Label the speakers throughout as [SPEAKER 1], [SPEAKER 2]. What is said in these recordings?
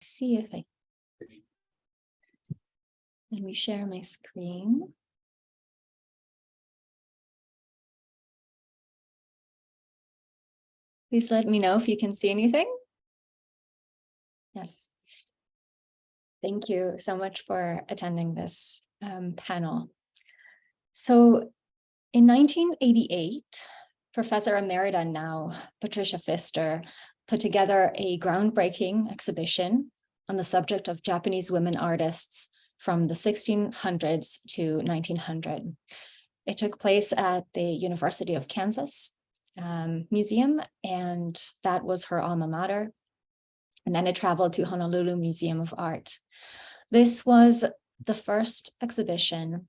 [SPEAKER 1] See if let me share my screen. Please let me know if you can see anything. Yes. Thank you so much for attending this panel. So in 1988, Professor Emerita now, Patricia Pfister, put together a groundbreaking exhibition on the subject of Japanese women artists from the 1600s to 1900. It took place at the University of Kansas Museum, and that was her alma mater. And then it traveled to Honolulu Museum of Art. This was the first exhibition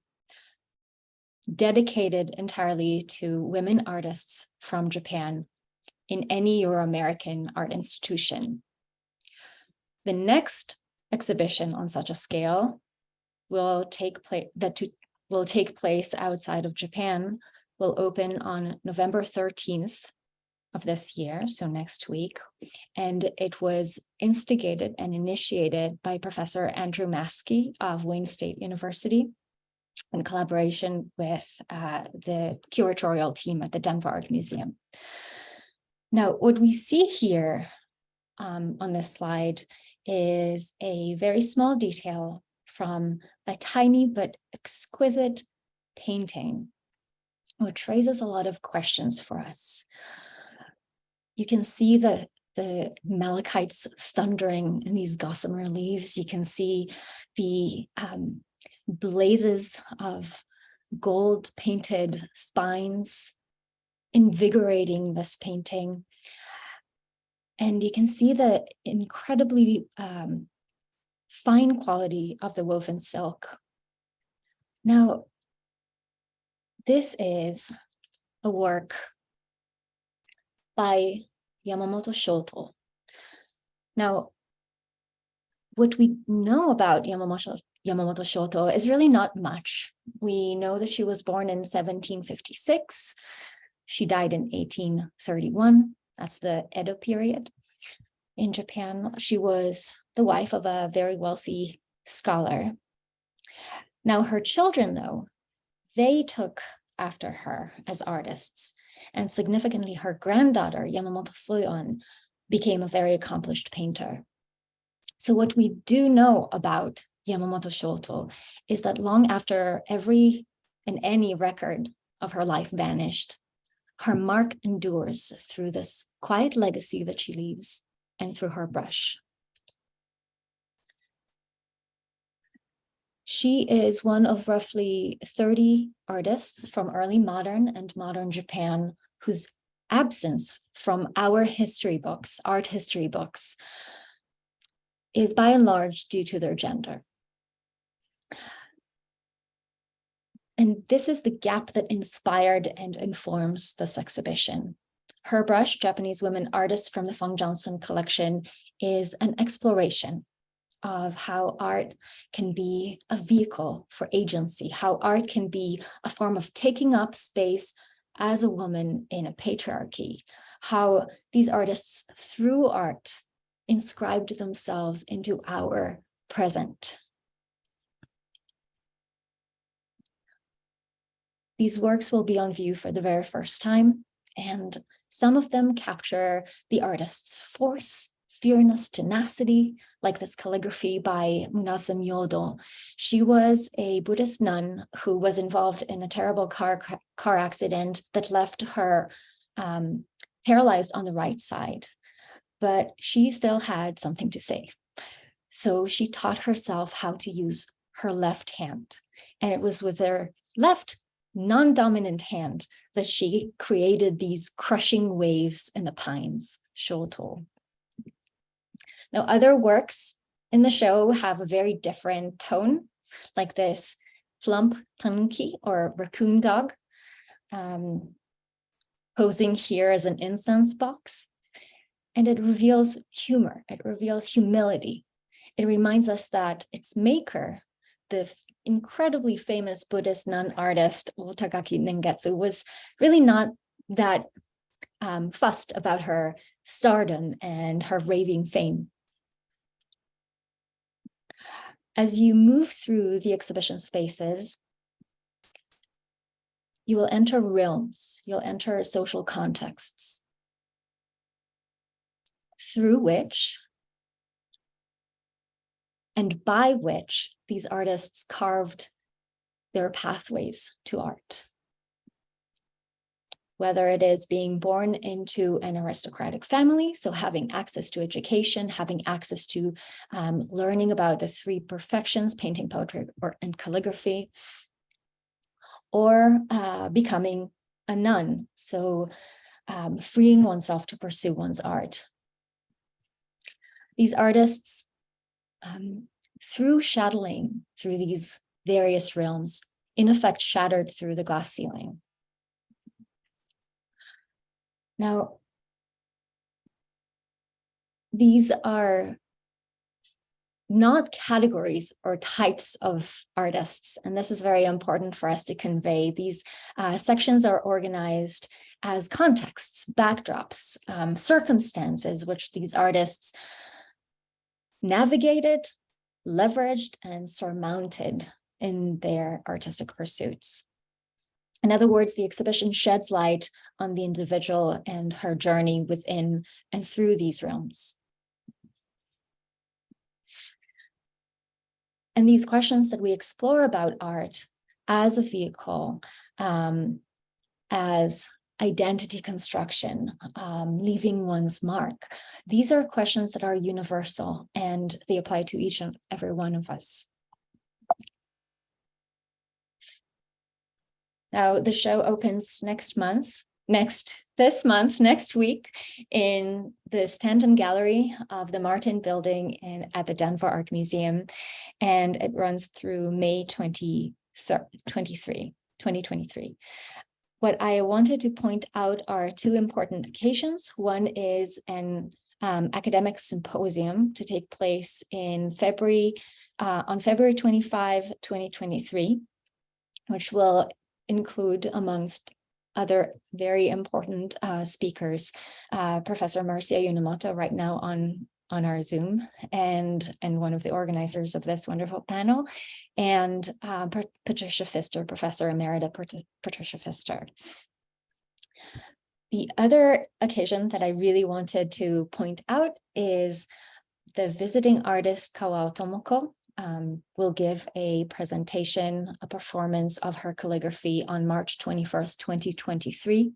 [SPEAKER 1] dedicated entirely to women artists from Japan in any Euro-American art institution. The next exhibition on such a scale will take place outside of Japan, will open on November 13th of this year, so next week, and it was instigated and initiated by Professor Andrew Maskey of Wayne State University in collaboration with the curatorial team at the Denver Art Museum. Now, what we see here on this slide is a very small detail from a tiny but exquisite painting, which raises a lot of questions for us. You can see the malachites thundering in these gossamer leaves. You can see the blazes of gold painted spines invigorating this painting. And you can see the incredibly fine quality of the woven silk. Now, this is a work by Yamamoto Shoto. Now, what we know about Yamamoto Shoto is really not much. We know that she was born in 1756. She died in 1831. That's the Edo period in Japan. She was the wife of a very wealthy scholar. Now, her children, though, they took after her as artists. And significantly, her granddaughter, Yamamoto Soyon, became a very accomplished painter. So what we do know about Yamamoto Shoto is that long after every and any record of her life vanished, her mark endures through this quiet legacy that she leaves and through her brush. She is one of roughly 30 artists from early modern and modern Japan whose absence from our history books, art history books, is by and large due to their gender. And this is the gap that inspired and informs this exhibition. Her brush, Japanese Women Artists from the Fong Johnson collection, is an exploration of how art can be a vehicle for agency, how art can be a form of taking up space as a woman in a patriarchy, how these artists, through art, inscribed themselves into our present. These works will be on view for the very first time, and some of them capture the artist's force, fearless tenacity, like this calligraphy by Munasa Myodo. She was a Buddhist nun who was involved in a terrible car accident that left her paralyzed on the right side, but she still had something to say. So she taught herself how to use her left hand, and it was with her left non-dominant hand that she created these crushing waves in the pines, Shoto. Now, other works in the show have a very different tone, like this plump tanuki or raccoon dog, posing here as an incense box. And it reveals humor, it reveals humility. It reminds us that its maker, the incredibly famous Buddhist nun artist, Otagaki Nengetsu, was really not that fussed about her stardom and her raving fame. As you move through the exhibition spaces, you will enter realms, you'll enter social contexts through which and by which these artists carved their pathways to art. Whether it is being born into an aristocratic family, so having access to education, having access to learning about the three perfections, painting, poetry, and calligraphy, or becoming a nun, so freeing oneself to pursue one's art. These artists, through shadowing through these various realms, in effect shattered through the glass ceiling. Now, these are not categories or types of artists, and this is very important for us to convey. These sections are organized as contexts, backdrops, circumstances which these artists navigated, leveraged, and surmounted in their artistic pursuits. In other words, the exhibition sheds light on the individual and her journey within and through these realms. And these questions that we explore about art as a vehicle, as identity construction, leaving one's mark, these are questions that are universal and they apply to each and every one of us. Now, the show opens next week in the Stanton Gallery of the Martin Building at the Denver Art Museum, and it runs through May 2023. What I wanted to point out are two important occasions. One is an academic symposium to take place in on February 25, 2023, which will include, amongst other very important speakers, Professor Marcia Yunemoto right now on our Zoom, and one of the organizers of this wonderful panel, and Patricia Pfister, Professor Emerita Patricia Pfister. The other occasion that I really wanted to point out is the visiting artist Kawao Tomoko will give a presentation, a performance of her calligraphy on March 21st, 2023.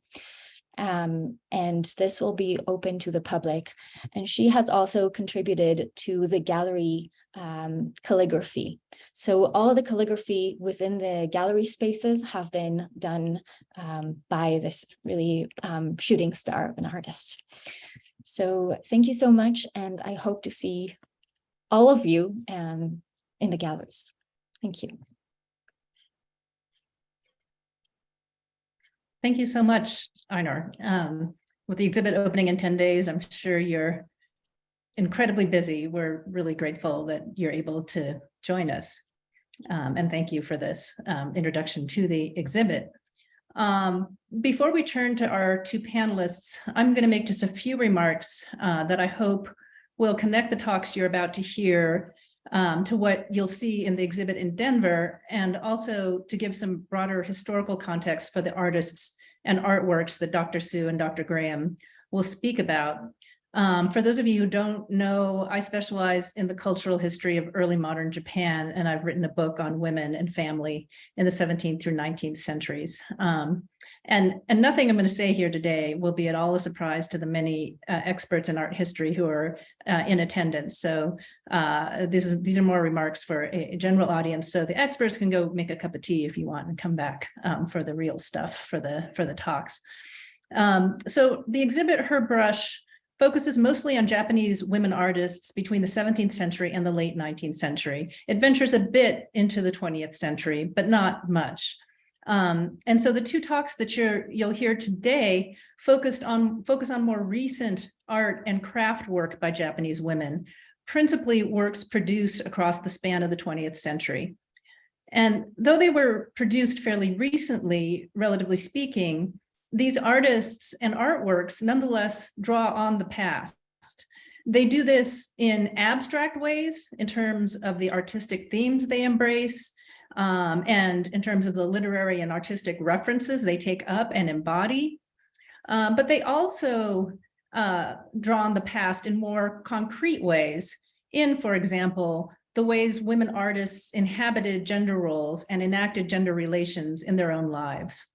[SPEAKER 1] And this will be open to the public. And she has also contributed to the gallery calligraphy. So all the calligraphy within the gallery spaces have been done by this really shooting star of an artist. So thank you so much. And I hope to see all of you in the galleries. Thank you.
[SPEAKER 2] Thank you so much, Einar. With the exhibit opening in 10 days, I'm sure you're incredibly busy. We're really grateful that you're able to join us. And thank you for this introduction to the exhibit. Before we turn to our two panelists, I'm going to make just a few remarks that I hope will connect the talks you're about to hear to what you'll see in the exhibit in Denver, and also to give some broader historical context for the artists and artworks that Dr. Su and Dr. Graham will speak about. For those of you who don't know, I specialize in the cultural history of early modern Japan, and I've written a book on women and family in the 17th through 19th centuries. And nothing I'm going to say here today will be at all a surprise to the many experts in art history who are in attendance. So these are more remarks for a general audience. So the experts can go make a cup of tea if you want and come back for the real stuff for the talks. So the exhibit Her Brush focuses mostly on Japanese women artists between the 17th century and the late 19th century. It ventures a bit into the 20th century, but not much. And so the two talks that you'll hear today focus on more recent art and craft work by Japanese women, principally works produced across the span of the 20th century. And though they were produced fairly recently, relatively speaking, these artists and artworks nonetheless draw on the past. They do this in abstract ways in terms of the artistic themes they embrace, and in terms of the literary and artistic references they take up and embody. But they also draw on the past in more concrete ways in, for example, the ways women artists inhabited gender roles and enacted gender relations in their own lives.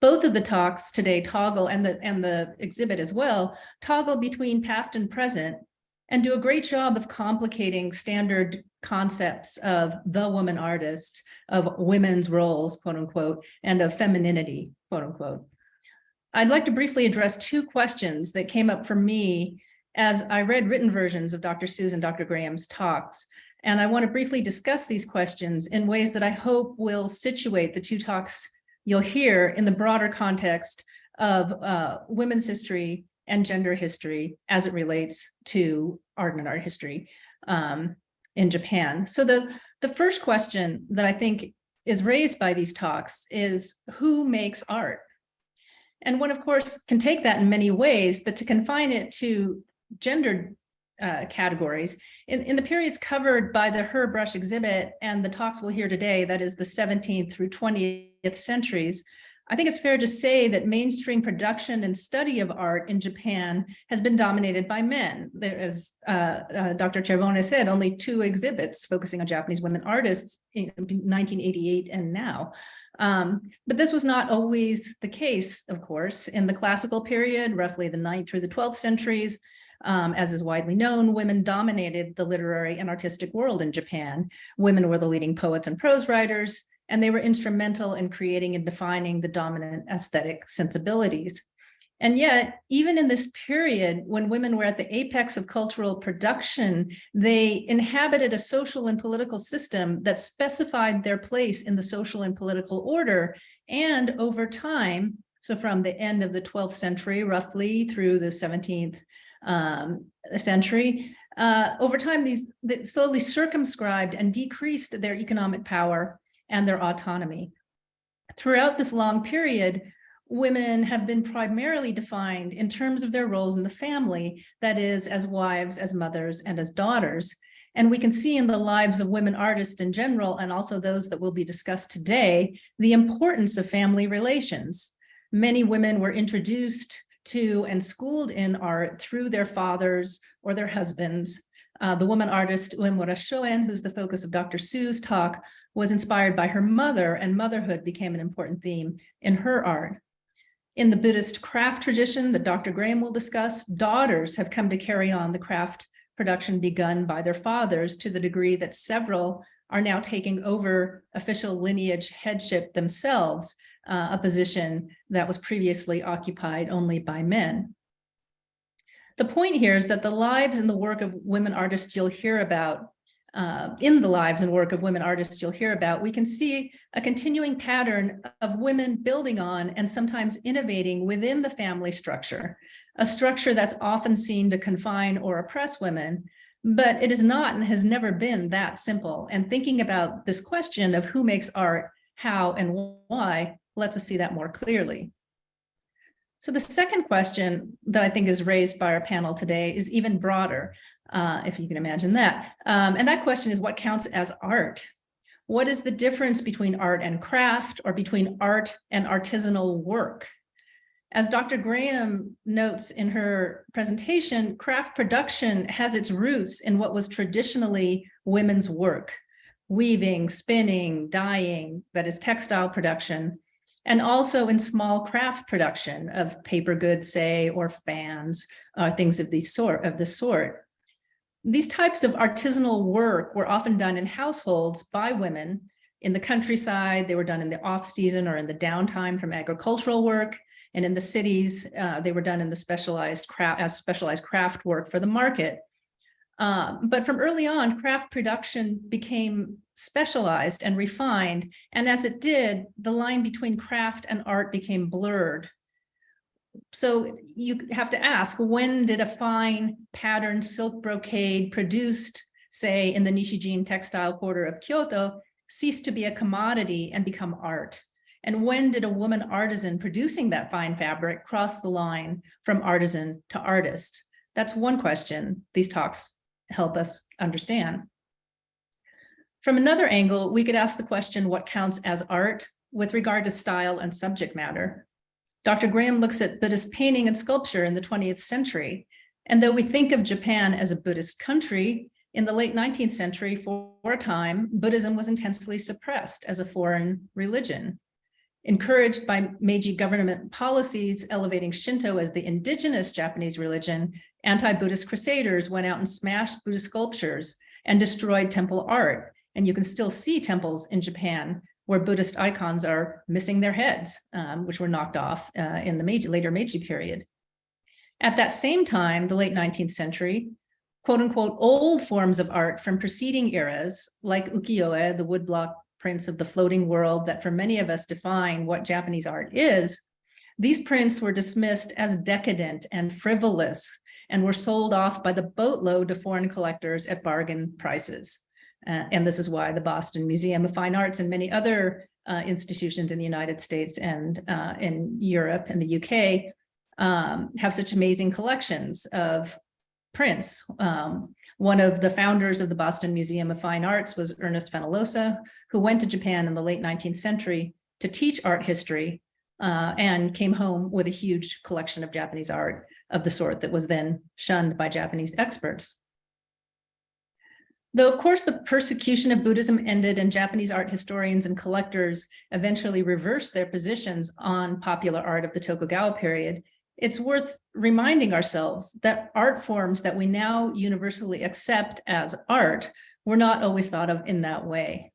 [SPEAKER 2] Both of the talks today toggle, and the exhibit as well, toggle between past and present and do a great job of complicating standard concepts of the woman artist, of women's roles, quote unquote, and of femininity, quote unquote. I'd like to briefly address two questions that came up for me as I read written versions of Dr. Sue's and Dr. Graham's talks. And I want to briefly discuss these questions in ways that I hope will situate the two talks you'll hear in the broader context of women's history and gender history as it relates to art and art history in Japan. So the first question that I think is raised by these talks is, who makes art? And one, of course, can take that in many ways, but to confine it to gendered categories, in the periods covered by the Her Brush exhibit and the talks we'll hear today, that is the 17th through 20th centuries, I think it's fair to say that mainstream production and study of art in Japan has been dominated by men. There is, Dr. Cervone said, only 2 exhibits focusing on Japanese women artists in 1988 and now. But this was not always the case, of course. In the classical period, roughly the 9th through the 12th centuries, as is widely known, women dominated the literary and artistic world in Japan. Women were the leading poets and prose writers, and they were instrumental in creating and defining the dominant aesthetic sensibilities. And yet, even in this period, when women were at the apex of cultural production, they inhabited a social and political system that specified their place in the social and political order. And over time, so from the end of the 12th century, roughly through the 17th century, over time, they slowly circumscribed and decreased their economic power and their autonomy. Throughout this long period, women have been primarily defined in terms of their roles in the family, that is, as wives, as mothers, and as daughters. And we can see in the lives of women artists in general, and also those that will be discussed today, the importance of family relations. Many women were introduced to and schooled in art through their fathers or their husbands. The woman artist Uemura Shoen, who's the focus of Dr. Sue's talk, was inspired by her mother, and motherhood became an important theme in her art. In the Buddhist craft tradition that Dr. Graham will discuss, daughters have come to carry on the craft production begun by their fathers, to the degree that several are now taking over official lineage headship themselves, a position that was previously occupied only by men. The point here is that the lives and the work of women artists you'll hear about, in the lives and work of women artists you'll hear about, we can see a continuing pattern of women building on and sometimes innovating within the family structure, a structure that's often seen to confine or oppress women, but it is not and has never been that simple. And thinking about this question of who makes art, how, and why lets us see that more clearly. So the second question that I think is raised by our panel today is even broader, if you can imagine that. And that question is, what counts as art? What is the difference between art and craft, or between art and artisanal work? As Dr. Graham notes in her presentation, craft production has its roots in what was traditionally women's work: weaving, spinning, dyeing, that is textile production, and also in small craft production of paper goods, say, or fans, things of this sort. These types of artisanal work were often done in households by women. In the countryside, they were done in the off-season or in the downtime from agricultural work. And in the cities, they were done in the specialized craft work for the market. But from early on, craft production became specialized and refined. And as it did, the line between craft and art became blurred. So you have to ask, when did a fine patterned silk brocade produced, say, in the Nishijin textile quarter of Kyoto, cease to be a commodity and become art? And when did a woman artisan producing that fine fabric cross the line from artisan to artist? That's one question these talks help us understand. From another angle, we could ask the question, what counts as art with regard to style and subject matter? Dr. Graham looks at Buddhist painting and sculpture in the 20th century. And though we think of Japan as a Buddhist country, in the late 19th century, for a time, Buddhism was intensely suppressed as a foreign religion. Encouraged by Meiji government policies elevating Shinto as the indigenous Japanese religion, anti-Buddhist crusaders went out and smashed Buddhist sculptures and destroyed temple art. And you can still see temples in Japan where Buddhist icons are missing their heads, which were knocked off in the later Meiji period. At that same time, the late 19th century, quote unquote, old forms of art from preceding eras, like ukiyo-e, the woodblock prints of the floating world that for many of us define what Japanese art is, these prints were dismissed as decadent and frivolous and were sold off by the boatload to foreign collectors at bargain prices. And this is why the Boston Museum of Fine Arts and many other institutions in the United States and in Europe and the UK have such amazing collections of prints. One of the founders of the Boston Museum of Fine Arts was Ernest Fenollosa, who went to Japan in the late 19th century to teach art history and came home with a huge collection of Japanese art of the sort that was then shunned by Japanese experts. Though, of course, the persecution of Buddhism ended and Japanese art historians and collectors eventually reversed their positions on popular art of the Tokugawa period, it's worth reminding ourselves that art forms that we now universally accept as art were not always thought of in that way.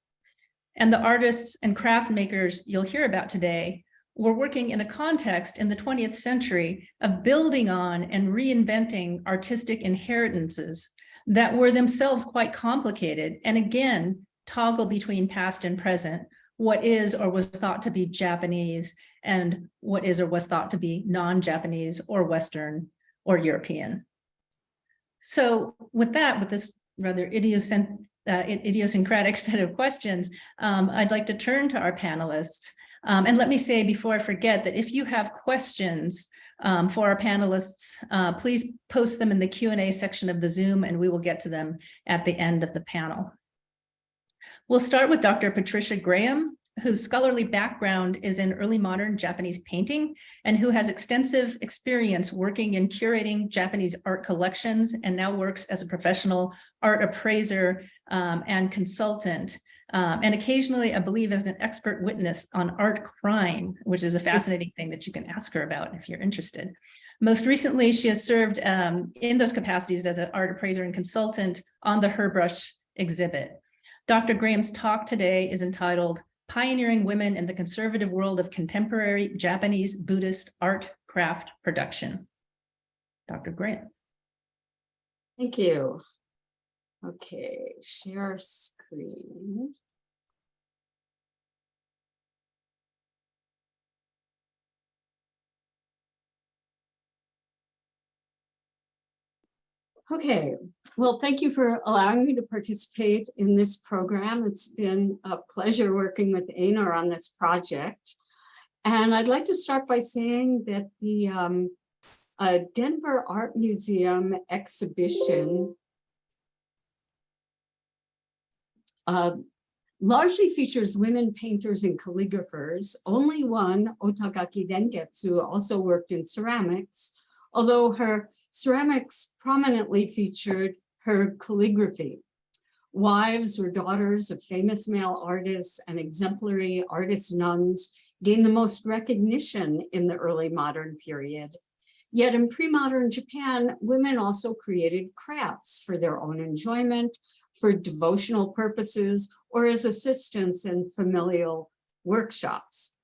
[SPEAKER 2] And the artists and craft makers you'll hear about today were working in a context in the 20th century of building on and reinventing artistic inheritances that were themselves quite complicated, and again, toggle between past and present, what is or was thought to be Japanese and what is or was thought to be non-Japanese or Western or European. So with this rather idiosyncratic set of questions, I'd like to turn to our panelists. And let me say before I forget that if you have questions for our panelists, please post them in the Q&A section of the Zoom and we will get to them at the end of the panel. We'll start with Dr. Patricia Graham, whose scholarly background is in early modern Japanese painting and who has extensive experience working in curating Japanese art collections and now works as a professional art appraiser and consultant. And occasionally, I believe, as an expert witness on art crime, which is a fascinating thing that you can ask her about if you're interested. Most recently, she has served in those capacities as an art appraiser and consultant on the Herbrush exhibit. Dr. Graham's talk today is entitled Pioneering Women in the Conservative World of Contemporary Japanese Buddhist Art Craft Production. Dr. Graham.
[SPEAKER 3] Thank you. Okay, share screen. Okay, well, thank you for allowing me to participate in this program. It's been a pleasure working with Einar on this project. And I'd like to start by saying that the Denver Art Museum exhibition largely features women painters and calligraphers. Only one, Otagaki Dengetsu, also worked in ceramics, although her ceramics prominently featured her calligraphy. Wives or daughters of famous male artists and exemplary artist nuns gained the most recognition in the early modern period. Yet in pre-modern Japan, women also created crafts for their own enjoyment, for devotional purposes, or as assistants in familial workshops.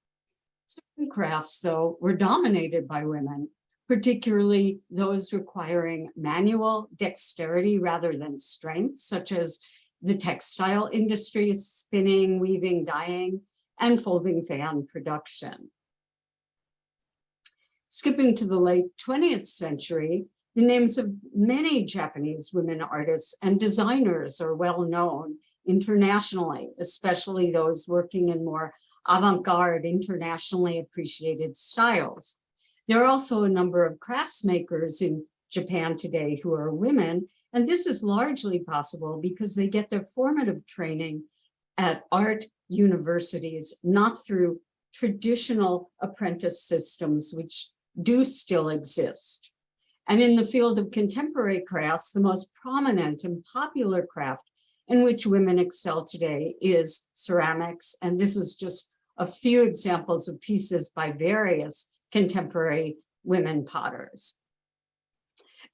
[SPEAKER 3] Certain crafts, though, were dominated by women, particularly those requiring manual dexterity rather than strength, such as the textile industry, spinning, weaving, dyeing, and folding fan production. Skipping to the late 20th century, the names of many Japanese women artists and designers are well known internationally, especially those working in more avant-garde, internationally appreciated styles. There are also a number of craftsmakers in Japan today who are women. And this is largely possible because they get their formative training at art universities, not through traditional apprentice systems, which do still exist. And in the field of contemporary crafts, the most prominent and popular craft in which women excel today is ceramics. And this is just a few examples of pieces by various contemporary women potters.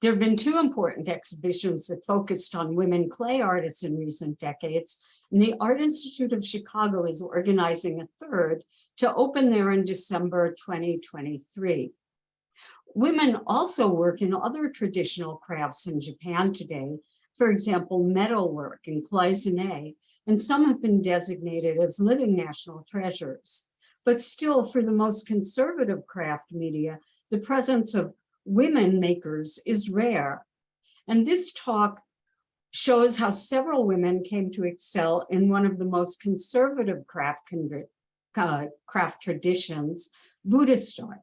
[SPEAKER 3] There have been two important exhibitions that focused on women clay artists in recent decades, and the Art Institute of Chicago is organizing a third to open there in December 2023. Women also work in other traditional crafts in Japan today, for example, metalwork and cloisonné, and some have been designated as living national treasures. But still, for the most conservative craft media, the presence of women makers is rare. And this talk shows how several women came to excel in one of the most conservative craft traditions, Buddhist art.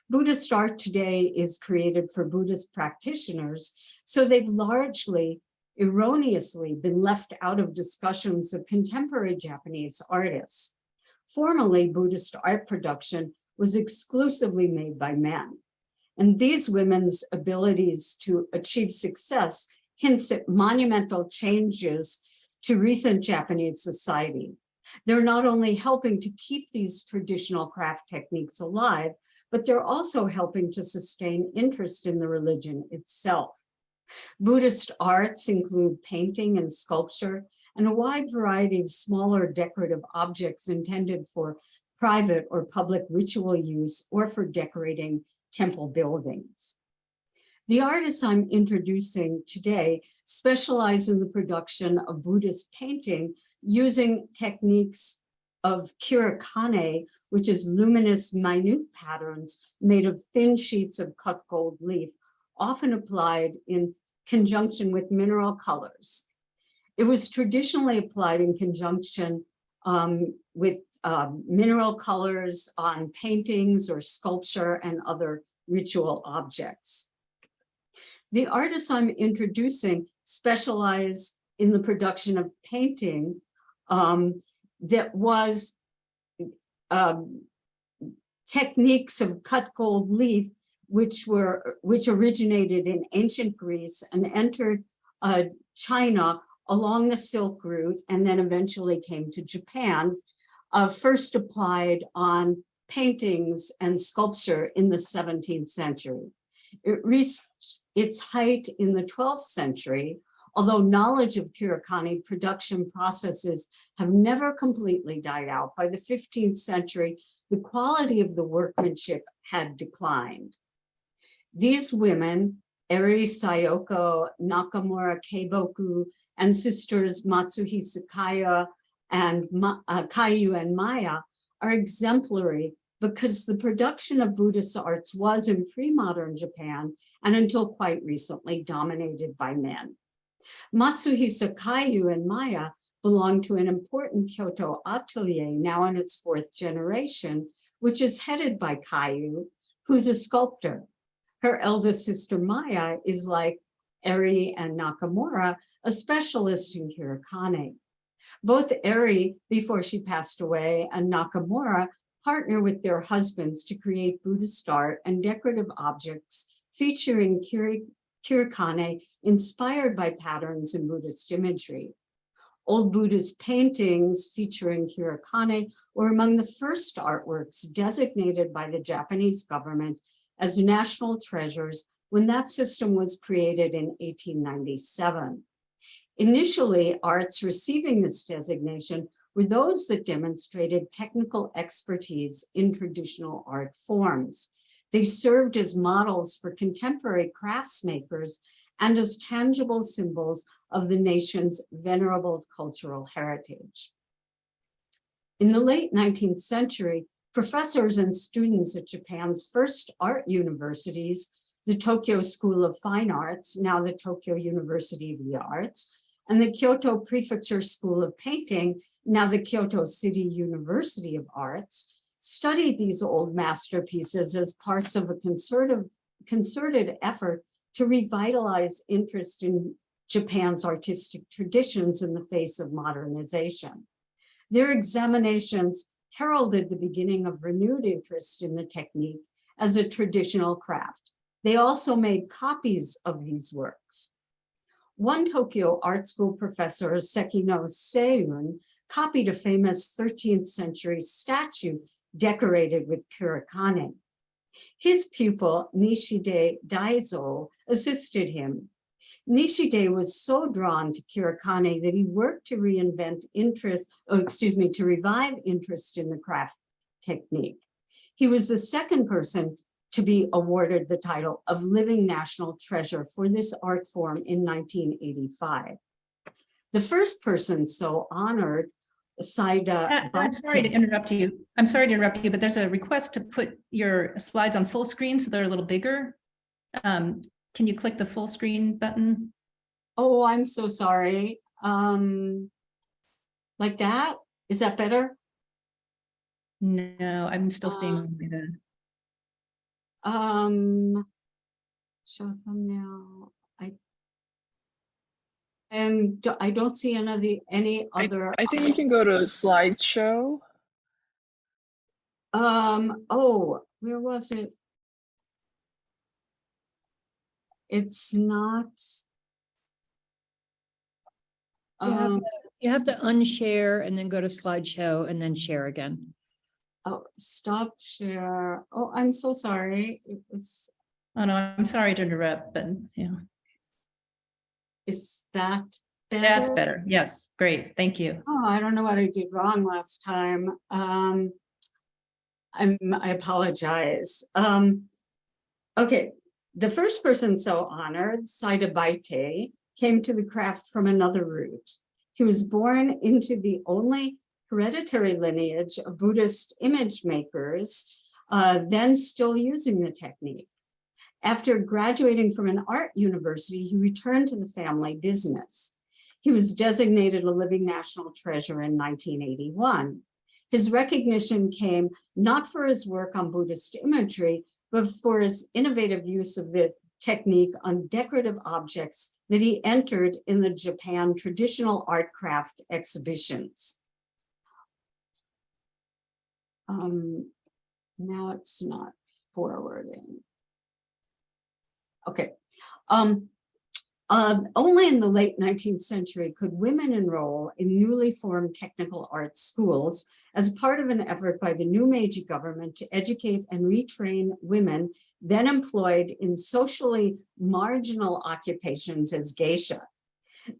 [SPEAKER 3] Buddhist art today is created for Buddhist practitioners, so they've largely, erroneously been left out of discussions of contemporary Japanese artists. Formerly, Buddhist art production was exclusively made by men. And these women's abilities to achieve success hints at monumental changes to recent Japanese society. They're not only helping to keep these traditional craft techniques alive, but they're also helping to sustain interest in the religion itself. Buddhist arts include painting and sculpture and a wide variety of smaller decorative objects intended for private or public ritual use or for decorating temple buildings. The artists I'm introducing today specialize in the production of Buddhist painting using techniques of kirikane, which is luminous, minute patterns made of thin sheets of cut gold leaf, often applied in conjunction with mineral colors. It was traditionally applied in conjunction with mineral colors on paintings or sculpture and other ritual objects. The artists I'm introducing specialize in the production of painting that was techniques of cut gold leaf, which originated in ancient Greece and entered China along the Silk Route and then eventually came to Japan, first applied on paintings and sculpture in the 17th century. It reached its height in the 12th century, although knowledge of kirikane production processes have never completely died out. By the 15th century, the quality of the workmanship had declined. These women, Eri Sayoko, Nakamura Keiboku, and sisters Matsuhisa Kaya and Kayu and Maya are exemplary because the production of Buddhist arts was in pre-modern Japan and until quite recently dominated by men. Matsuhisa Kayu and Maya belong to an important Kyoto atelier now in its 4th generation, which is headed by Kayu, who's a sculptor. Her eldest sister Maya is, like Eri and Nakamura, a specialist in kirikane. Both Eri, before she passed away, and Nakamura partner with their husbands to create Buddhist art and decorative objects featuring kirikane inspired by patterns in Buddhist imagery. Old Buddhist paintings featuring kirikane were among the first artworks designated by the Japanese government as national treasures when that system was created in 1897. Initially, arts receiving this designation were those that demonstrated technical expertise in traditional art forms. They served as models for contemporary craftsmakers and as tangible symbols of the nation's venerable cultural heritage. In the late 19th century, professors and students at Japan's first art universities, the Tokyo School of Fine Arts, now the Tokyo University of the Arts, and the Kyoto Prefecture School of Painting, now the Kyoto City University of Arts, studied these old masterpieces as parts of a concerted effort to revitalize interest in Japan's artistic traditions in the face of modernization. Their examinations heralded the beginning of renewed interest in the technique as a traditional craft. They also made copies of these works. One Tokyo art school professor, Sekino Seiyun, copied a famous 13th century statue decorated with Kurakane. His pupil, Nishide Daizo, assisted him. Nishide was so drawn to Kurakane that he worked to to revive interest in the craft technique. He was the second person to be awarded the title of Living National Treasure for this art form in 1985. The first person so honored, Saida.
[SPEAKER 2] I'm sorry to interrupt you. I'm sorry to interrupt you, but there's a request to put your slides on full screen so they're a little bigger. Can you click the full screen button?
[SPEAKER 3] Oh, I'm so sorry. Like that? Is that better?
[SPEAKER 2] No, I'm still seeing only the.
[SPEAKER 3] Show thumbnail. I don't see any other.
[SPEAKER 4] I think you can go to slideshow.
[SPEAKER 3] Oh, where was it? It's not.
[SPEAKER 5] You have to unshare and then go to slideshow and then share again.
[SPEAKER 3] Oh, stop share. Oh, I'm so sorry. It was.
[SPEAKER 2] Oh no, I'm sorry to interrupt, but yeah.
[SPEAKER 3] Is that better?
[SPEAKER 2] That's better. Yes, great. Thank you.
[SPEAKER 3] Oh, I don't know what I did wrong last time. I apologize. Okay, the first person so honored, Saida Baite, came to the craft from another route. He was born into the only hereditary lineage of Buddhist image makers, then still using the technique. After graduating from an art university, he returned to the family business. He was designated a living national treasure in 1981. His recognition came not for his work on Buddhist imagery, but for his innovative use of the technique on decorative objects that he entered in the Japan traditional art craft exhibitions. Now it's not forwarding. Okay. Only in the late 19th century could women enroll in newly formed technical arts schools as part of an effort by the new Meiji government to educate and retrain women then employed in socially marginal occupations as geisha.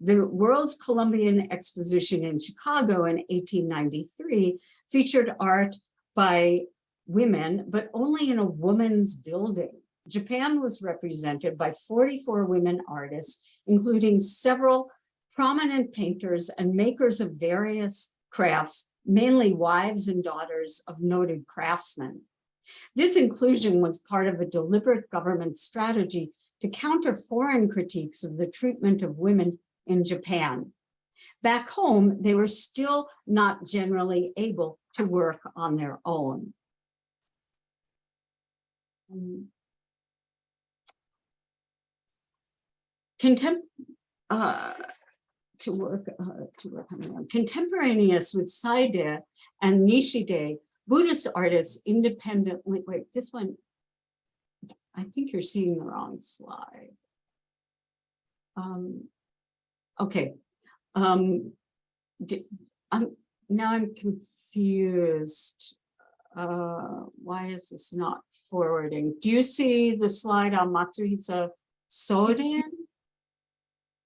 [SPEAKER 3] The World's Columbian Exposition in Chicago in 1893 featured art by women, but only in a woman's building. Japan was represented by 44 women artists, including several prominent painters and makers of various crafts, mainly wives and daughters of noted craftsmen. This inclusion was part of a deliberate government strategy to counter foreign critiques of the treatment of women in Japan. Back home, they were still not generally able to work on their own. Contemporaneous with Saida and Nishide, Buddhist artists independently, wait, this one, I think you're seeing the wrong slide. Okay. Now I'm confused. Why is this not forwarding? Do you see the slide on Matsuhisa Soden?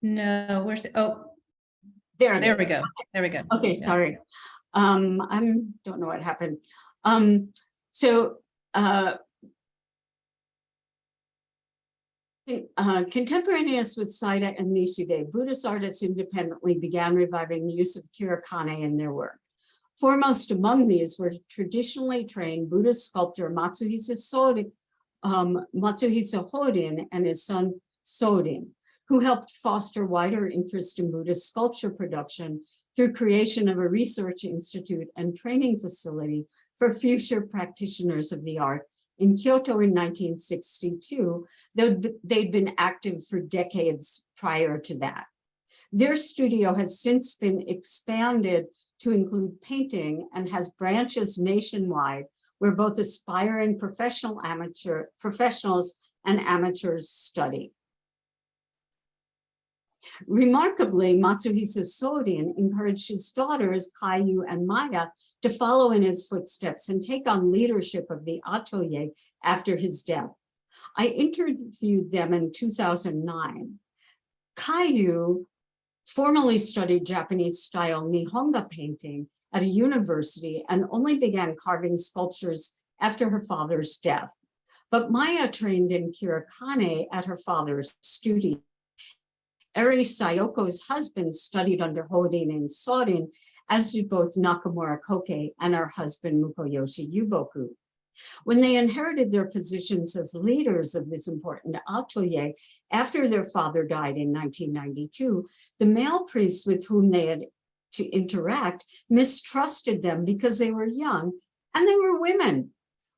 [SPEAKER 2] No, where's, oh,
[SPEAKER 3] There it
[SPEAKER 2] there we
[SPEAKER 3] is.
[SPEAKER 2] go. There we go.
[SPEAKER 3] Okay,
[SPEAKER 2] Yeah.
[SPEAKER 3] sorry. I don't know what happened. Contemporaneous with Saida and Nishide, Buddhist artists independently began reviving the use of Kurakane in their work. Foremost among these were traditionally trained Buddhist sculptor Matsuhisa Horin and his son Soden, who helped foster wider interest in Buddhist sculpture production through creation of a research institute and training facility for future practitioners of the art in Kyoto in 1962, though they'd been active for decades prior to that. Their studio has since been expanded to include painting and has branches nationwide where both aspiring professionals and amateurs study. Remarkably, Matsuhisa Sorin encouraged his daughters, Kayu and Maya, to follow in his footsteps and take on leadership of the atelier after his death. I interviewed them in 2009. Kayu formally studied Japanese style Nihonga painting at a university and only began carving sculptures after her father's death. But Maya trained in Kirakane at her father's studio. Eri Sayoko's husband studied under Horin and Sorin, as did both Nakamura Koke and her husband Mukoyoshi Yuboku. When they inherited their positions as leaders of this important atelier after their father died in 1992, the male priests with whom they had to interact mistrusted them because they were young and they were women.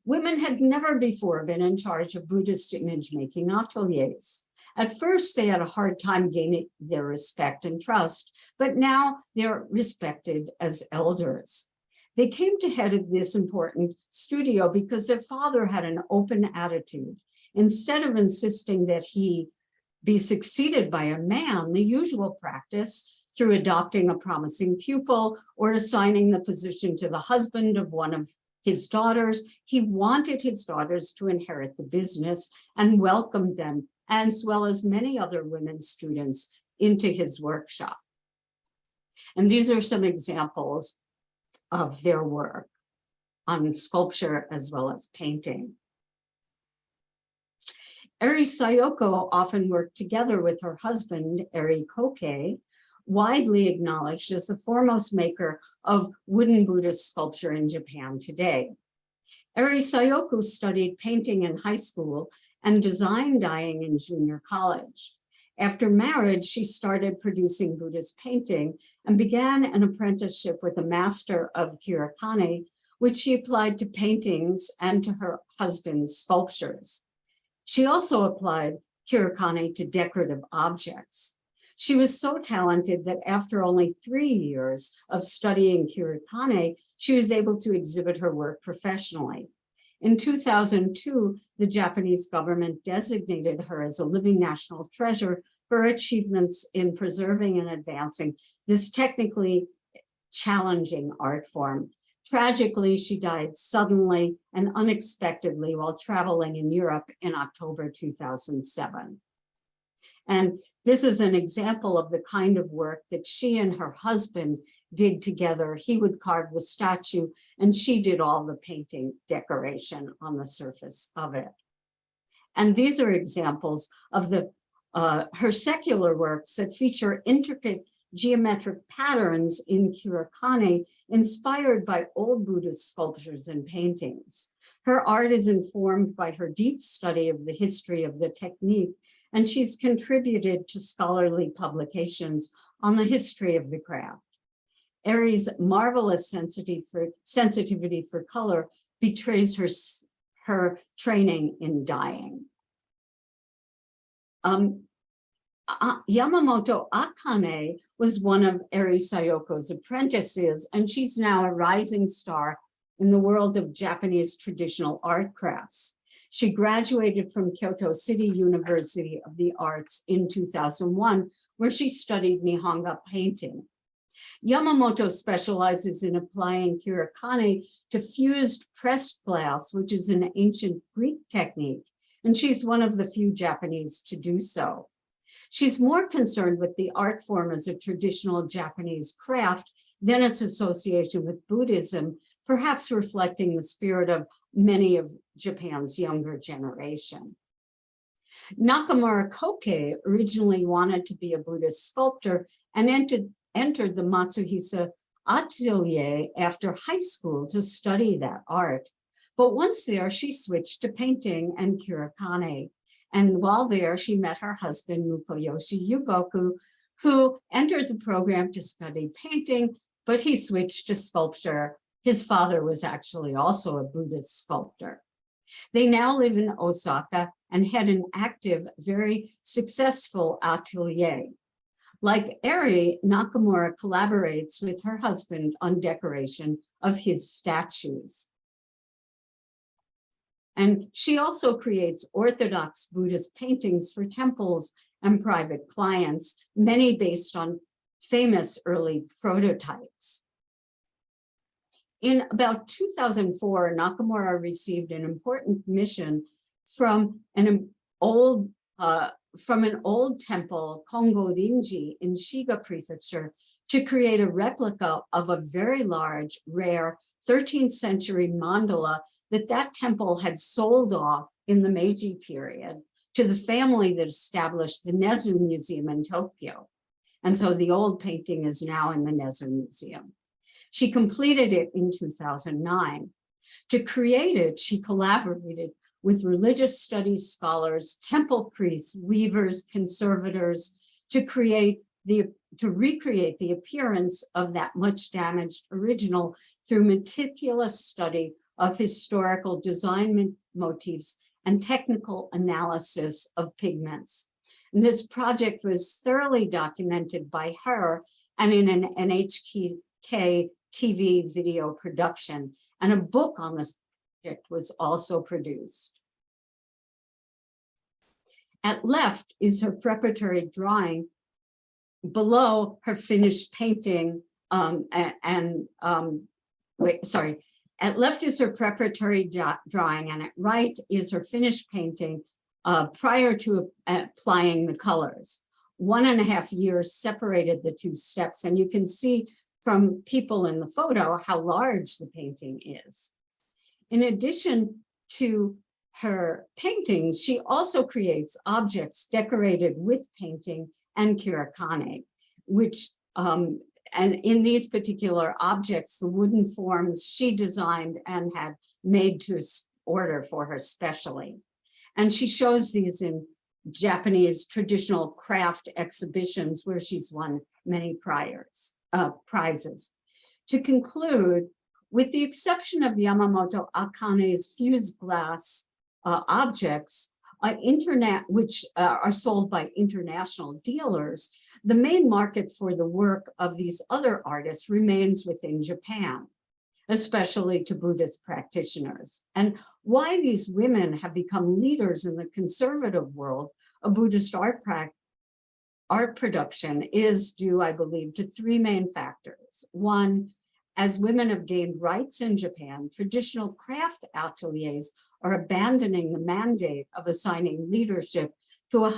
[SPEAKER 3] Women had never before been in charge of Buddhist image-making ateliers. At first, they had a hard time gaining their respect and trust, but now they're respected as elders. They came to head of this important studio because their father had an open attitude. Instead of insisting that he be succeeded by a man, the usual practice, through adopting a promising pupil or assigning the position to the husband of one of his daughters, he wanted his daughters to inherit the business and welcomed them, as well as many other women students, into his workshop. And these are some examples of their work on sculpture as well as painting. Eri Sayoko often worked together with her husband, Eri Koke, widely acknowledged as the foremost maker of wooden Buddhist sculpture in Japan today. Eri Sayoko studied painting in high school and design dyeing in junior college. After marriage, she started producing Buddhist painting and began an apprenticeship with a master of Kirakane, which she applied to paintings and to her husband's sculptures. She also applied Kirakane to decorative objects. She was so talented that after only 3 years of studying Kirakane, she was able to exhibit her work professionally. In 2002, the Japanese government designated her as a living national treasure for her achievements in preserving and advancing this technically challenging art form. Tragically, she died suddenly and unexpectedly while traveling in Europe in October 2007. And this is an example of the kind of work that she and her husband did together. He would carve the statue and she did all the painting decoration on the surface of it. And these are examples of her secular works that feature intricate geometric patterns in Kirakane inspired by old Buddhist sculptures and paintings. Her art is informed by her deep study of the history of the technique, and she's contributed to scholarly publications on the history of the craft. Eri's marvelous sensitivity for color betrays her training in dyeing. Yamamoto Akane was one of Eri Sayoko's apprentices, and she's now a rising star in the world of Japanese traditional art crafts. She graduated from Kyoto City University of the Arts in 2001, where she studied Nihonga painting. Yamamoto specializes in applying Kirakane to fused pressed glass, which is an ancient Greek technique, and she's one of the few Japanese to do so. She's more concerned with the art form as a traditional Japanese craft than its association with Buddhism, perhaps reflecting the spirit of many of Japan's younger generation. Nakamura Koke originally wanted to be a Buddhist sculptor and entered the Matsuhisa Atelier after high school to study that art. But once there, she switched to painting and Kirakane. And while there, she met her husband, Mukoyoshi Yuboku, who entered the program to study painting, but he switched to sculpture. His father was actually also a Buddhist sculptor. They now live in Osaka and had an active, very successful atelier. Like Eri, Nakamura collaborates with her husband on decoration of his statues. And she also creates Orthodox Buddhist paintings for temples and private clients, many based on famous early prototypes. In about 2004, Nakamura received an important mission from an old temple, Kongo Rinji in Shiga Prefecture, to create a replica of a very large, rare 13th century mandala that temple had sold off in the Meiji period to the family that established the Nezu Museum in Tokyo. And so the old painting is now in the Nezu Museum. She completed it in 2009. To create it, she collaborated with religious studies scholars, temple priests, weavers, conservators, to recreate the appearance of that much damaged original through meticulous study of historical design motifs and technical analysis of pigments. And this project was thoroughly documented by her and in an NHK TV video production, and a book on this project was also produced. At left is her preparatory drawing. Below her finished painting, at left is her preparatory drawing, and at right is her finished painting prior to applying the colors. 1.5 years separated the two steps, and you can see from people in the photo how large the painting is. In addition to her paintings, she also creates objects decorated with painting and kirikane, which, and in these particular objects, the wooden forms she designed and had made to order for her specially. And she shows these in Japanese traditional craft exhibitions where she's won many prizes. To conclude, with the exception of Yamamoto Akane's fused glass objects, which are sold by international dealers, the main market for the work of these other artists remains within Japan, especially to Buddhist practitioners. And why these women have become leaders in the conservative world of Buddhist art production is due, I believe, to 3 main factors. One, as women have gained rights in Japan, traditional craft ateliers are abandoning the mandate of assigning leadership to a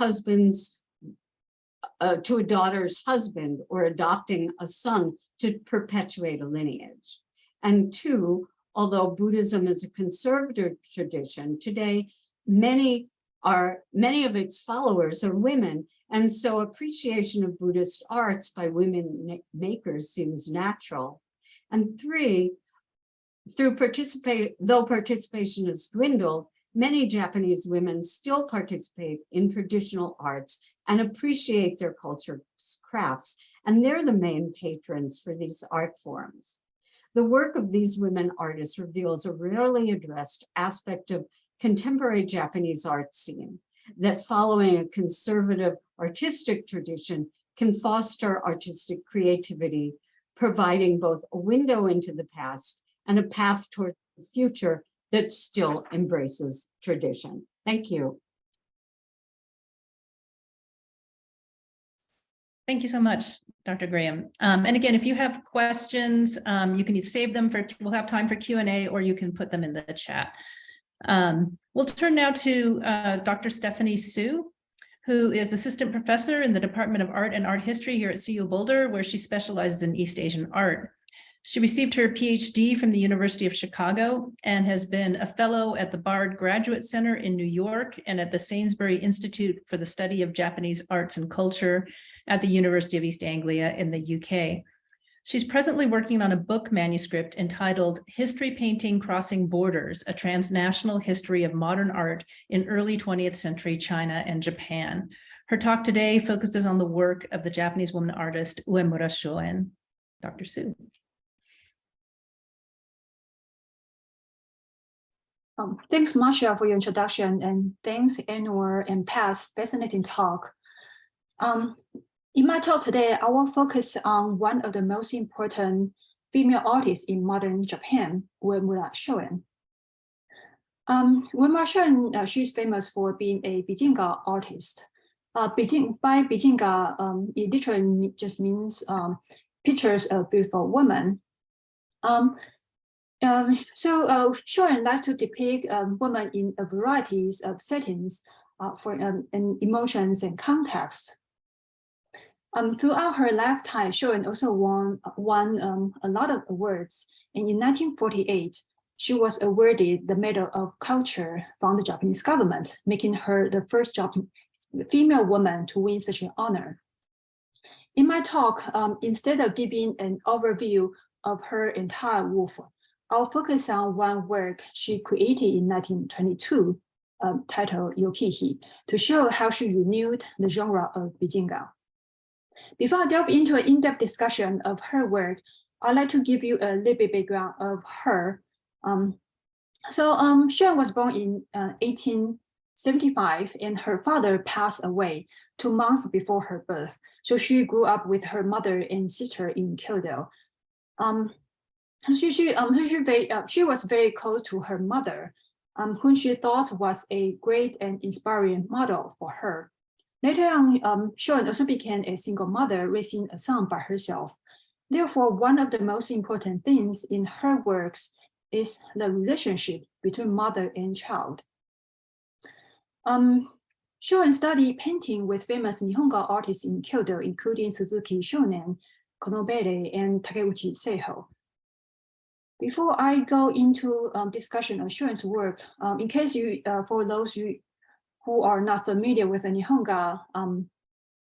[SPEAKER 3] daughter's husband or adopting a son to perpetuate a lineage. And 2, although Buddhism is a conservative tradition, today many of its followers are women, and so appreciation of Buddhist arts by women makers seems natural. And 3, though participation has dwindled, many Japanese women still participate in traditional arts and appreciate their culture's crafts, and they're the main patrons for these art forms. The work of these women artists reveals a rarely addressed aspect of contemporary Japanese art scene, that following a conservative artistic tradition can foster artistic creativity, providing both a window into the past and a path toward the future that still embraces tradition. Thank you.
[SPEAKER 2] Thank you so much, Dr. Graham. And again, if you have questions, you can either save them we'll have time for Q&A, or you can put them in the chat. We'll turn now to Dr. Stephanie Su, who is assistant professor in the Department of Art and Art History here at CU Boulder, where she specializes in East Asian art. She received her PhD from the University of Chicago and has been a fellow at the Bard Graduate Center in New York and at the Sainsbury Institute for the Study of Japanese Arts and Culture at the University of East Anglia in the UK. She's presently working on a book manuscript entitled History Painting Crossing Borders, a Transnational History of Modern Art in Early 20th Century China and Japan. Her talk today focuses on the work of the Japanese woman artist Uemura Shoen. Dr. Su.
[SPEAKER 6] Thanks, Marcia, for your introduction, and thanks, Anwar and Pat. Fascinating talk. In my talk today, I will focus on one of the most important female artists in modern Japan, Uemura Shoen. Uemura Shoen, she's famous for being a Bijinga artist. By Bijinga, it literally just means pictures of beautiful women. Shoen likes to depict women in a variety of settings and emotions and contexts. Throughout her lifetime, Shoen also won a lot of awards. And in 1948, she was awarded the Medal of Culture from the Japanese government, making her the first female woman to win such an honor. In my talk, instead of giving an overview of her entire work, I'll focus on one work she created in 1922, titled Yokihi, to show how she renewed the genre of Bijinga. Before I delve into an in-depth discussion of her work, I'd like to give you a little bit background of her. Shoen was born in 1875, and her father passed away 2 months before her birth. So she grew up with her mother and sister in Kyoto. She was very close to her mother, whom she thought was a great and inspiring model for her. Later on, Shoen also became a single mother, raising a son by herself. Therefore, one of the most important things in her works is the relationship between mother and child. Shoen studied painting with famous Nihonga artists in Kyoto, including Suzuki Shonen, Konobere, and Takeuchi Seiho. Before I go into discussion of Shoen's work, in case for those who are not familiar with the Nihonga,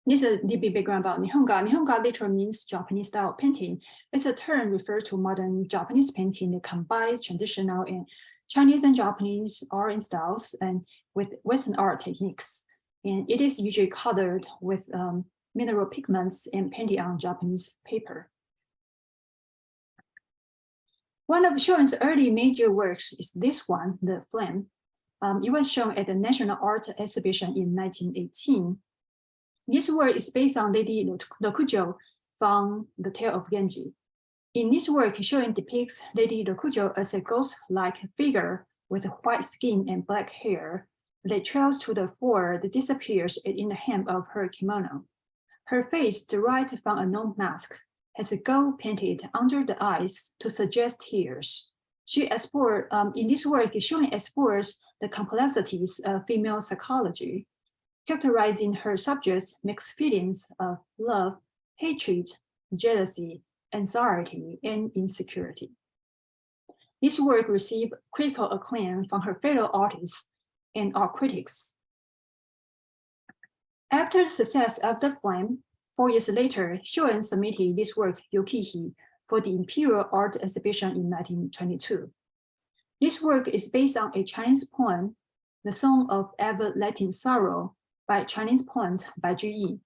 [SPEAKER 6] this is a little bit background about Nihonga. Nihonga literally means Japanese style painting. It's a term refers to modern Japanese painting that combines traditional and Chinese and Japanese art and styles and with Western art techniques. And it is usually colored with mineral pigments and painted on Japanese paper. One of Shoen's early major works is this one, The Flame. It was shown at the National Art Exhibition in 1918. This work is based on Lady Rokujo from The Tale of Genji. In this work, Shoen depicts Lady Rokujo as a ghost-like figure with white skin and black hair that trails to the floor that disappears in the hem of her kimono. Her face, derived from a known mask, has a gold painted under the eyes to suggest tears. In this work, Shoen explores the complexities of female psychology, characterizing her subject's mixed feelings of love, hatred, jealousy, anxiety, and insecurity. This work received critical acclaim from her fellow artists and art critics. After the success of The Flame, 4 years later, Shoen submitted this work, Yokihi, for the Imperial Art Exhibition in 1922. This work is based on a Chinese poem, The Song of Everlasting Sorrow, by Chinese poet Bai Juyi.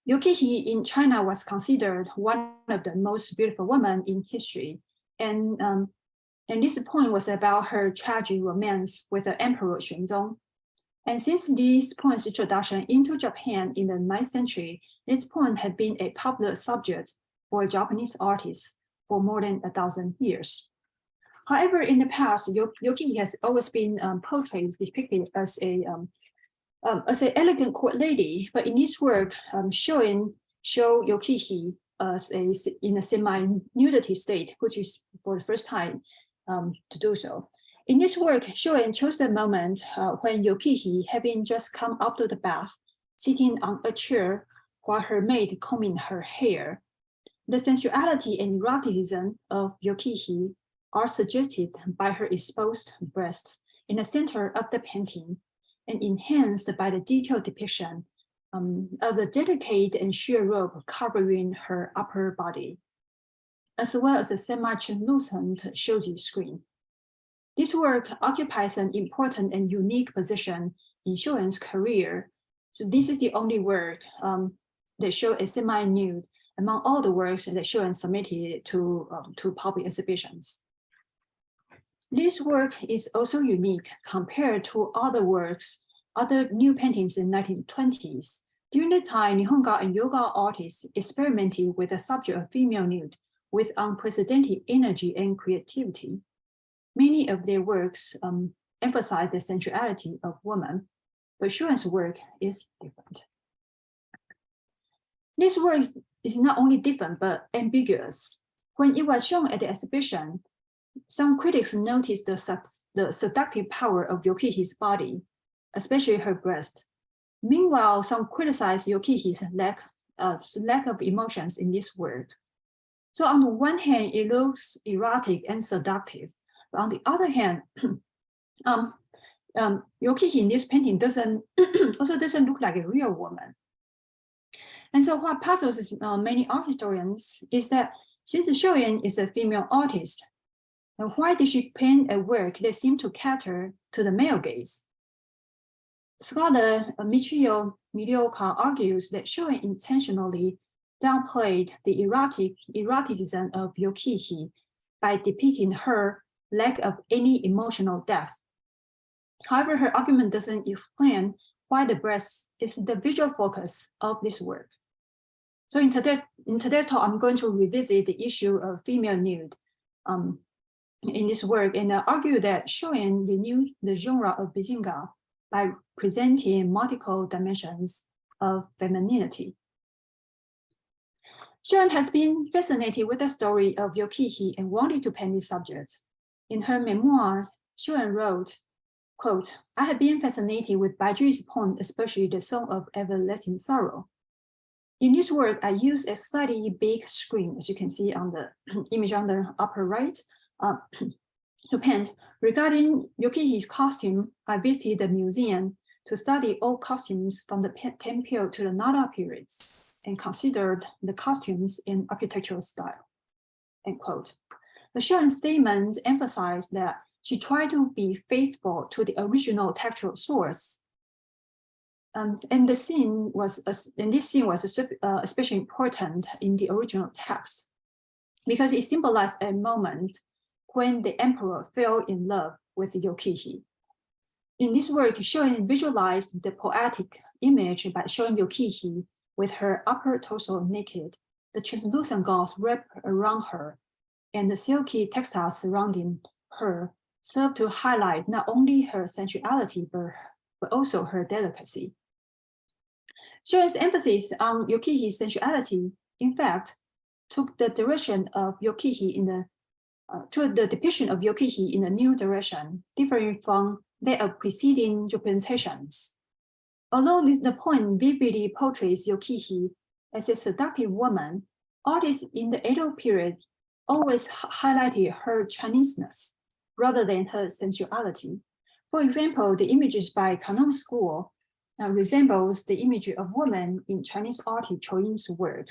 [SPEAKER 6] Yokihi in China was considered one of the most beautiful women in history, and this poem was about her tragic romance with the Emperor Xuanzong. And since this poem's introduction into Japan in the 9th century, this poem had been a popular subject for Japanese artists for more than 1,000 years. However, in the past, Yokihi has always been portrayed, depicted as an elegant court lady, but in this work, Shoen show Yokihi as in a semi-nudity state, which is for the first time to do so. In this work, Shoen chose a moment when Yokihi, having just come up to the bath, sitting on a chair while her maid combing her hair. The sensuality and eroticism of Yokihi are suggested by her exposed breast in the center of the painting and enhanced by the detailed depiction of the delicate and sheer robe covering her upper body, as well as a semi-translucent shoji screen. This work occupies an important and unique position in Shoen's career. So this is the only work that shows a semi-nude among all the works that Shoen submitted to public exhibitions. This work is also unique compared to other works, other new paintings in 1920s. During the time, Nihonga and yoga artists experimented with the subject of female nude with unprecedented energy and creativity. Many of their works emphasize the sensuality of women, but Schuen's work is different. This work is not only different, but ambiguous. When it was shown at the exhibition, some critics noticed the seductive power of Yokihi's body, especially her breast. Meanwhile, some criticized Yokihi's lack of emotions in this work. So on the one hand, it looks erotic and seductive, but on the other hand, Yokihi in this painting also doesn't look like a real woman. And so what puzzles many art historians is that since Shuen is a female artist, why did she paint a work that seemed to cater to the male gaze? Scholar Michio Midioka argues that Shuen intentionally downplayed the eroticism of Yokihi by depicting her lack of any emotional depth. However, her argument doesn't explain why the breast is the visual focus of this work. So in today's talk, I'm going to revisit the issue of female nude in this work and argue that Shuen renewed the genre of Bijinga by presenting multiple dimensions of femininity. Shuen has been fascinated with the story of Yokihi and wanted to paint this subject. In her memoir, Shuen wrote, quote, "I have been fascinated with Baiju's poem, especially the Song of Everlasting Sorrow. In this work, I used a slightly big screen, as you can see on the image on the upper right, to paint. Regarding Yokihi's costume, I visited the museum to study all costumes from the Tang period to the Nara periods and considered the costumes in architectural style," end quote. The Shuen statement emphasized that she tried to be faithful to the original textual source. And this scene was especially important in the original text because it symbolized a moment when the emperor fell in love with Yokihi. In this work, Shuen visualized the poetic image by showing Yokihi with her upper torso naked, the translucent gauze wrapped around her, and the silky textile surrounding her served to highlight not only her sensuality, but also her delicacy. Shuen's emphasis on Yokihi's sensuality, in fact, took the direction of Yokihi took the depiction of Yokihi in a new direction, differing from that of preceding representations. Although the poem vividly portrays Yokihi as a seductive woman, artists in the Edo period always highlighted her Chineseness rather than her sensuality. For example, the images by Kanon School resembles the image of woman in Chinese artist Chou Yin's work.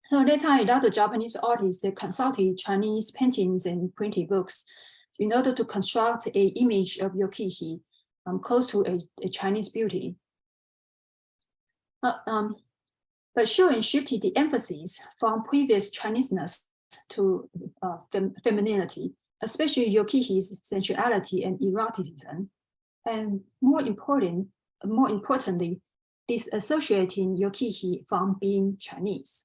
[SPEAKER 6] So at that time, a lot of Japanese artists, they consulted Chinese paintings and printed books in order to construct an image of Yokihi close to a Chinese beauty. But Shuen shifted the emphasis from previous Chineseness to femininity, especially Yokihi's sensuality and eroticism, and more importantly, disassociating Yokihi from being Chinese.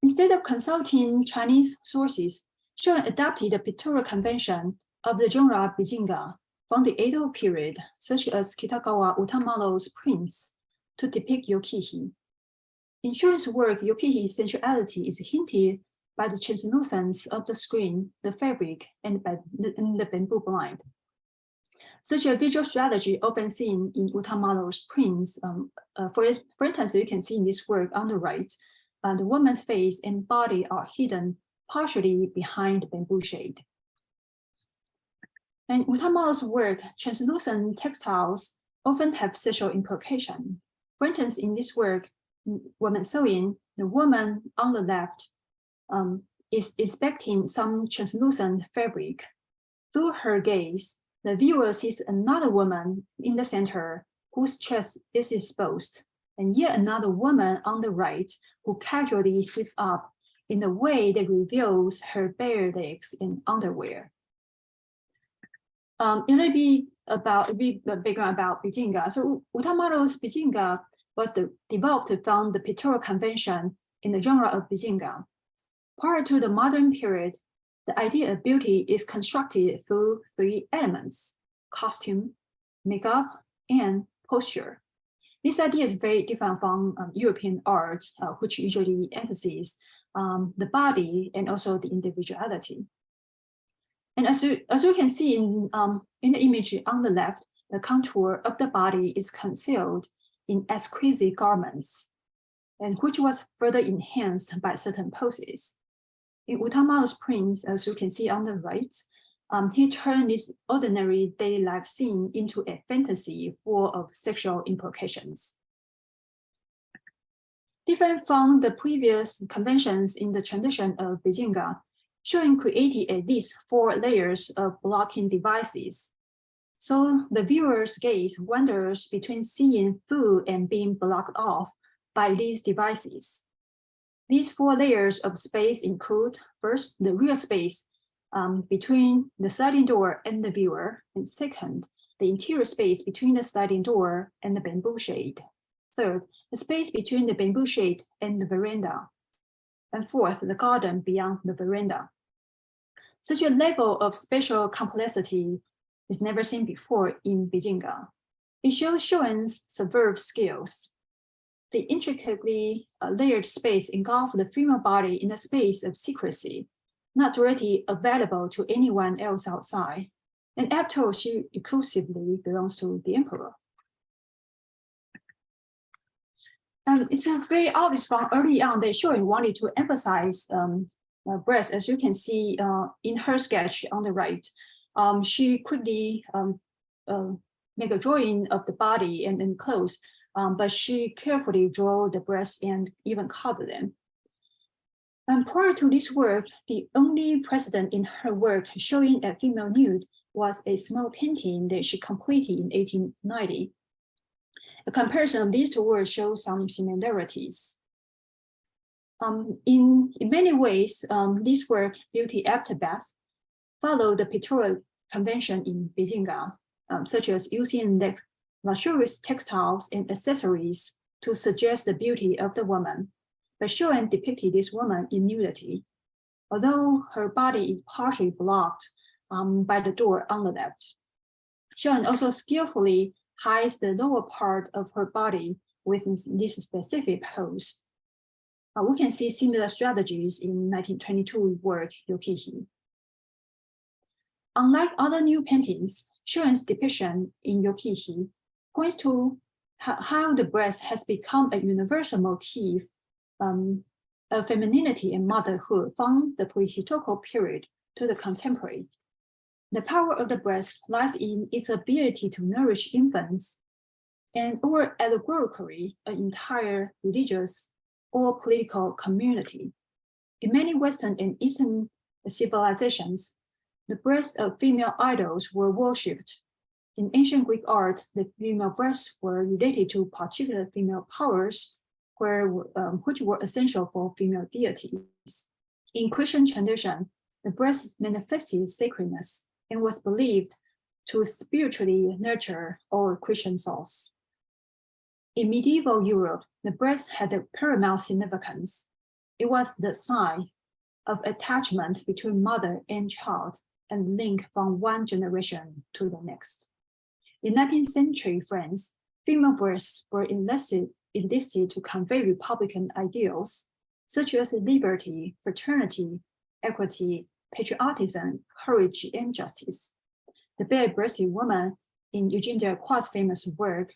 [SPEAKER 6] Instead of consulting Chinese sources, Shuen adopted the pictorial convention of the genre Bijinga from the Edo period, such as Kitagawa Utamaro's prints, to depict Yokihi. In Shuen's work, Yokihi's sensuality is hinted by the translucence of the screen, the fabric, and the bamboo blind. Such a visual strategy often seen in Utamaro's prints. For instance, you can see in this work on the right, the woman's face and body are hidden partially behind the bamboo shade. And Utamaro's work, translucent textiles often have sexual implication. For instance, in this work, Woman Sewing, the woman on the left is inspecting some translucent fabric. Through her gaze, the viewer sees another woman in the center whose chest is exposed, and yet another woman on the right who casually sits up in a way that reveals her bare legs in underwear. A little bit about the background about Bijinga. So Utamoto's Bijinga was developed from the pictorial convention in the genre of Bijinga. Prior to the modern period, the idea of beauty is constructed through 3 elements: costume, makeup, and posture. This idea is very different from European art, which usually emphasizes the body and also the individuality. And as you can see in the image on the left, the contour of the body is concealed in exquisite garments, and which was further enhanced by certain poses. In Utamoto's prints, as you can see on the right, he turned this ordinary day life scene into a fantasy full of sexual implications. Different from the previous conventions in the tradition of Bijinga, Shuen created at least 4 layers of blocking devices. So the viewer's gaze wanders between seeing through and being blocked off by these devices. These 4 layers of space include, first, the real space between the sliding door and the viewer, and second, the interior space between the sliding door and the bamboo shade. Third, the space between the bamboo shade and the veranda. And fourth, the garden beyond the veranda. Such a level of spatial complexity is never seen before in Bijinga. It shows Shuen's superb skills. The intricately layered space engulfs the female body in a space of secrecy, not directly available to anyone else outside. And after all, she exclusively belongs to the emperor. It's very obvious from early on that Shuen wanted to emphasize breast, as you can see in her sketch on the right. She quickly make a drawing of the body and clothes, but she carefully drew the breasts and even covered them. And prior to this work, the only precedent in her work showing a female nude was a small painting that she completed in 1890. A comparison of these 2 works shows some similarities. In many ways, this work, Beauty After Bath, followed the pictorial convention in Bijinga, such as using luxurious textiles and accessories to suggest the beauty of the woman. But Shuen depicted this woman in nudity, although her body is partially blocked by the door on the left. Shuen also skillfully hides the lower part of her body with this specific pose. We can see similar strategies in 1922 work Yokihi. Unlike other new paintings, Shuen's depiction in Yokihi points to how the breast has become a universal motif of femininity and motherhood from the pre-historical period to the contemporary. The power of the breast lies in its ability to nourish infants and or allegorically an entire religious or political community. In many Western and Eastern civilizations, the breasts of female idols were worshipped. In ancient Greek art, the female breasts were related to particular female powers which were essential for female deities. In Christian tradition, the breast manifested sacredness and was believed to spiritually nurture all Christian souls. In medieval Europe, the breast had a paramount significance. It was the sign of attachment between mother and child and link from one generation to the next. In 19th century France, female breasts were enlisted to convey Republican ideals, such as liberty, fraternity, equity, patriotism, courage, and justice. The bare-breasted woman in Eugène Delacroix's famous work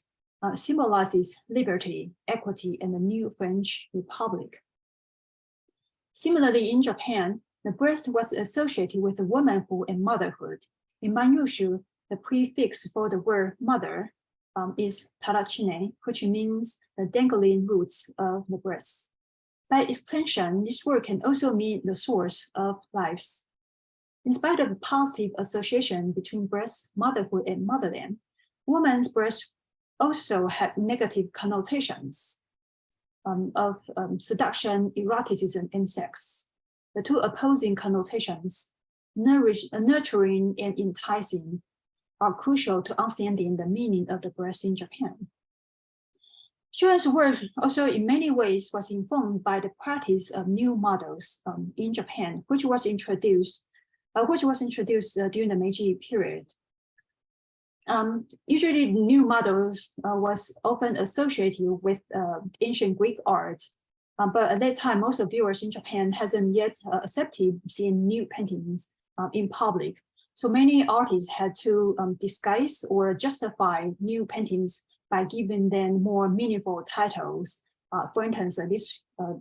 [SPEAKER 6] symbolizes liberty, equity, and the new French Republic. Similarly, in Japan, the breast was associated with womanhood and motherhood. In Manyushu, the prefix for the word mother is tarachine, which means the dangling roots of the breast. By extension, this word can also mean the source of lives. In spite of the positive association between breast, motherhood, and motherland, woman's breast also had negative connotations of seduction, eroticism, and sex. The 2 opposing connotations, nurturing and enticing, are crucial to understanding the meaning of the breast in Japan. Shoen's work also in many ways was informed by the practice of new models in Japan, which was introduced during the Meiji period. Usually new models was often associated with ancient Greek art, but at that time, most of viewers in Japan hasn't yet accepted seeing new paintings in public. So many artists had to disguise or justify new paintings by giving them more meaningful titles. For instance,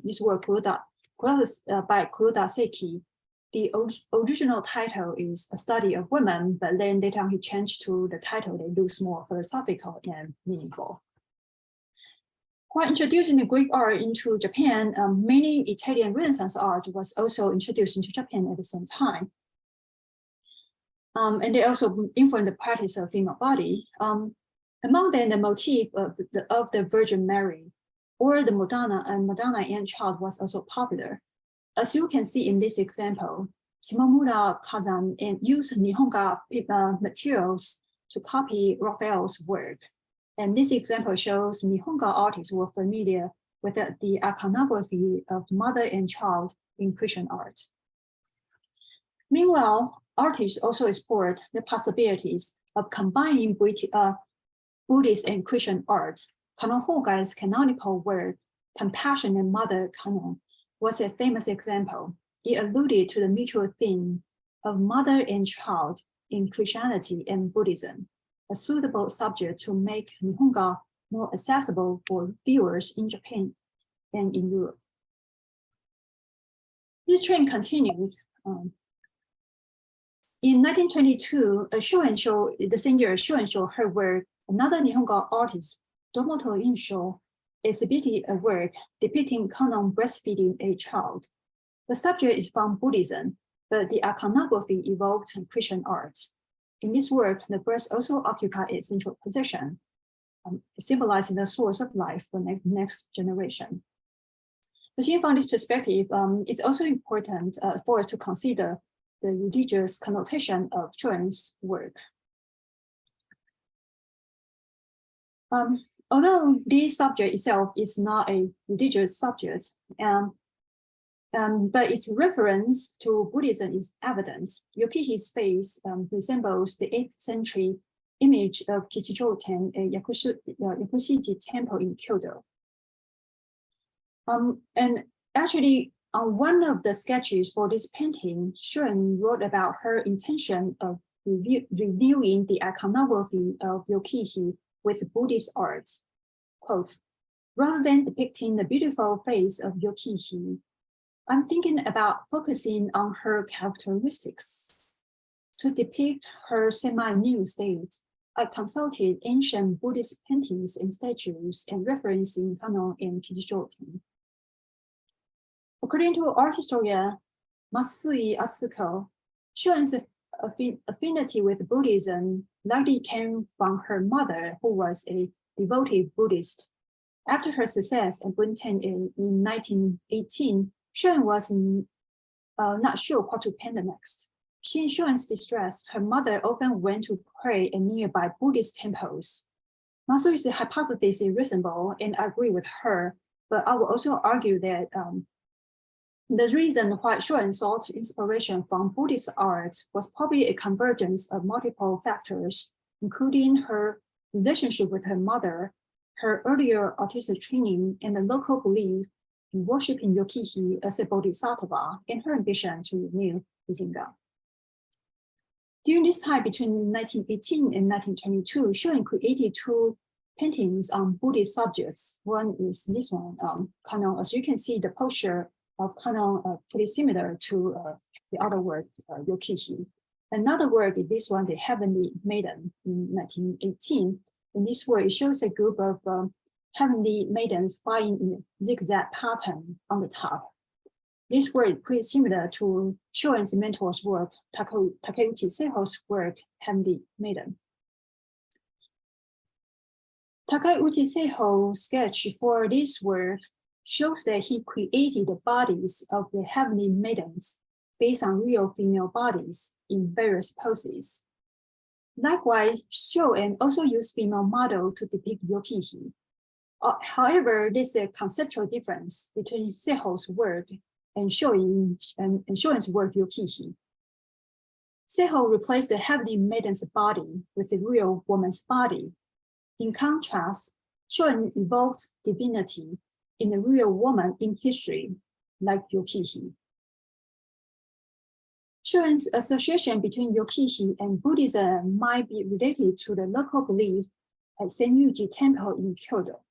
[SPEAKER 6] this work by Kuroda Seki, the original title is A Study of Women, but then later on he changed to the title that looks more philosophical and meaningful. While introducing the Greek art into Japan, many Italian Renaissance art was also introduced into Japan at the same time. And they also influenced the practice of female body. Among them, the motif of the Virgin Mary or the Madonna and Child was also popular. As you can see in this example, Shimomura Kazan used Nihonga materials to copy Raphael's work. And this example shows Nihonga artists were familiar with the iconography of mother and child in Christian art. Meanwhile, artists also explored the possibilities of combining Buddhist and Christian art. Kanon Hogai's canonical work, Compassion and Mother Kanon, was a famous example. It alluded to the mutual theme of mother and child in Christianity and Buddhism, a suitable subject to make Nihonga more accessible for viewers in Japan and in Europe. This trend continued. In 1922, the same year, Shoen showed her work. Another Nihonga artist, Domoto Insho, exhibited a work depicting Kanon breastfeeding a child. The subject is from Buddhism, but the iconography evoked Christian art. In this work, the breast also occupied a central position, symbolizing the source of life for the next generation. But from this perspective, it's also important for us to consider the religious connotation of Shoen's work. Although this subject itself is not a religious subject, but its reference to Buddhism is evident. Yokihi's face resembles the 8th century image of Kichijoten, a Yakushiji temple in Kyoto. And actually, on one of the sketches for this painting, Shoen wrote about her intention of reviewing the iconography of Yokihi with Buddhist art. Quote, rather than depicting the beautiful face of Yokihi, I'm thinking about focusing on her characteristics. To depict her semi-nude state, I consulted ancient Buddhist paintings and statues and referencing Kanon and Kichijoten. According to art historian Masui Atsuko, Shoen's affinity with Buddhism likely came from her mother, who was a devoted Buddhist. After her success at Bunten in 1918, Shoen was not sure what to paint next. In Shoen's distress, her mother often went to pray in nearby Buddhist temples. Masui's hypothesis is reasonable, and I agree with her, but I will also argue that the reason why Shoen sought inspiration from Buddhist art was probably a convergence of multiple factors, including her relationship with her mother, her earlier artistic training, and the local belief in worshiping Yokihi as a bodhisattva, and her ambition to renew Izinga. During this time between 1918 and 1922, Shoen created 2 paintings on Buddhist subjects. One is this one, Kanon. As you can see, the posture of Kanon pretty similar to the other work, Yokihi. Another work is this one, The Heavenly Maiden, in 1918. In this work, it shows a group of heavenly maidens flying in a zigzag pattern on the top. This work is pretty similar to Shoen's mentor's work, Takeuchi Seiho's work, Heavenly Maiden. Takeuchi Seiho's sketch for this work shows that he created the bodies of the heavenly maidens based on real female bodies in various poses. Likewise, Shoen also used female model to depict Yokihi. However, there's a conceptual difference between Seiho's work and Shoen's work Yokihi. Seiho replaced the heavenly maiden's body with the real woman's body. In contrast, Shoen evoked divinity in a real woman in history, like Yokihi. Shoen's association between Yokihi and Buddhism might be related to the local belief at Senyuji Temple in Kyoto.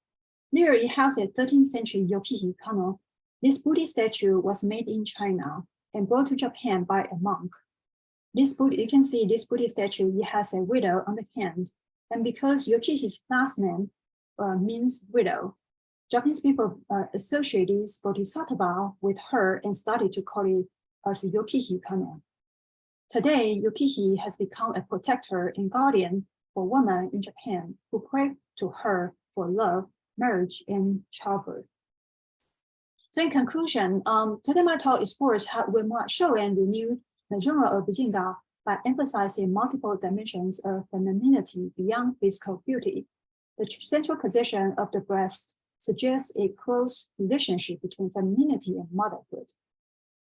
[SPEAKER 6] There it housed a 13th century Yokihi Kano. This Buddhist statue was made in China and brought to Japan by a monk. You can see this Buddhist statue, it has a widow on the hand. And because Yokihi's last name means widow, Japanese people associate this bodhisattva with her and started to call it as Yokihi Kano. Today, Yokihi has become a protector and guardian for women in Japan who pray to her for love, marriage, and childbirth. So in conclusion, today my talk explores how Shoen renewed the genre of Bijinga by emphasizing multiple dimensions of femininity beyond physical beauty. The central position of the breast suggests a close relationship between femininity and motherhood.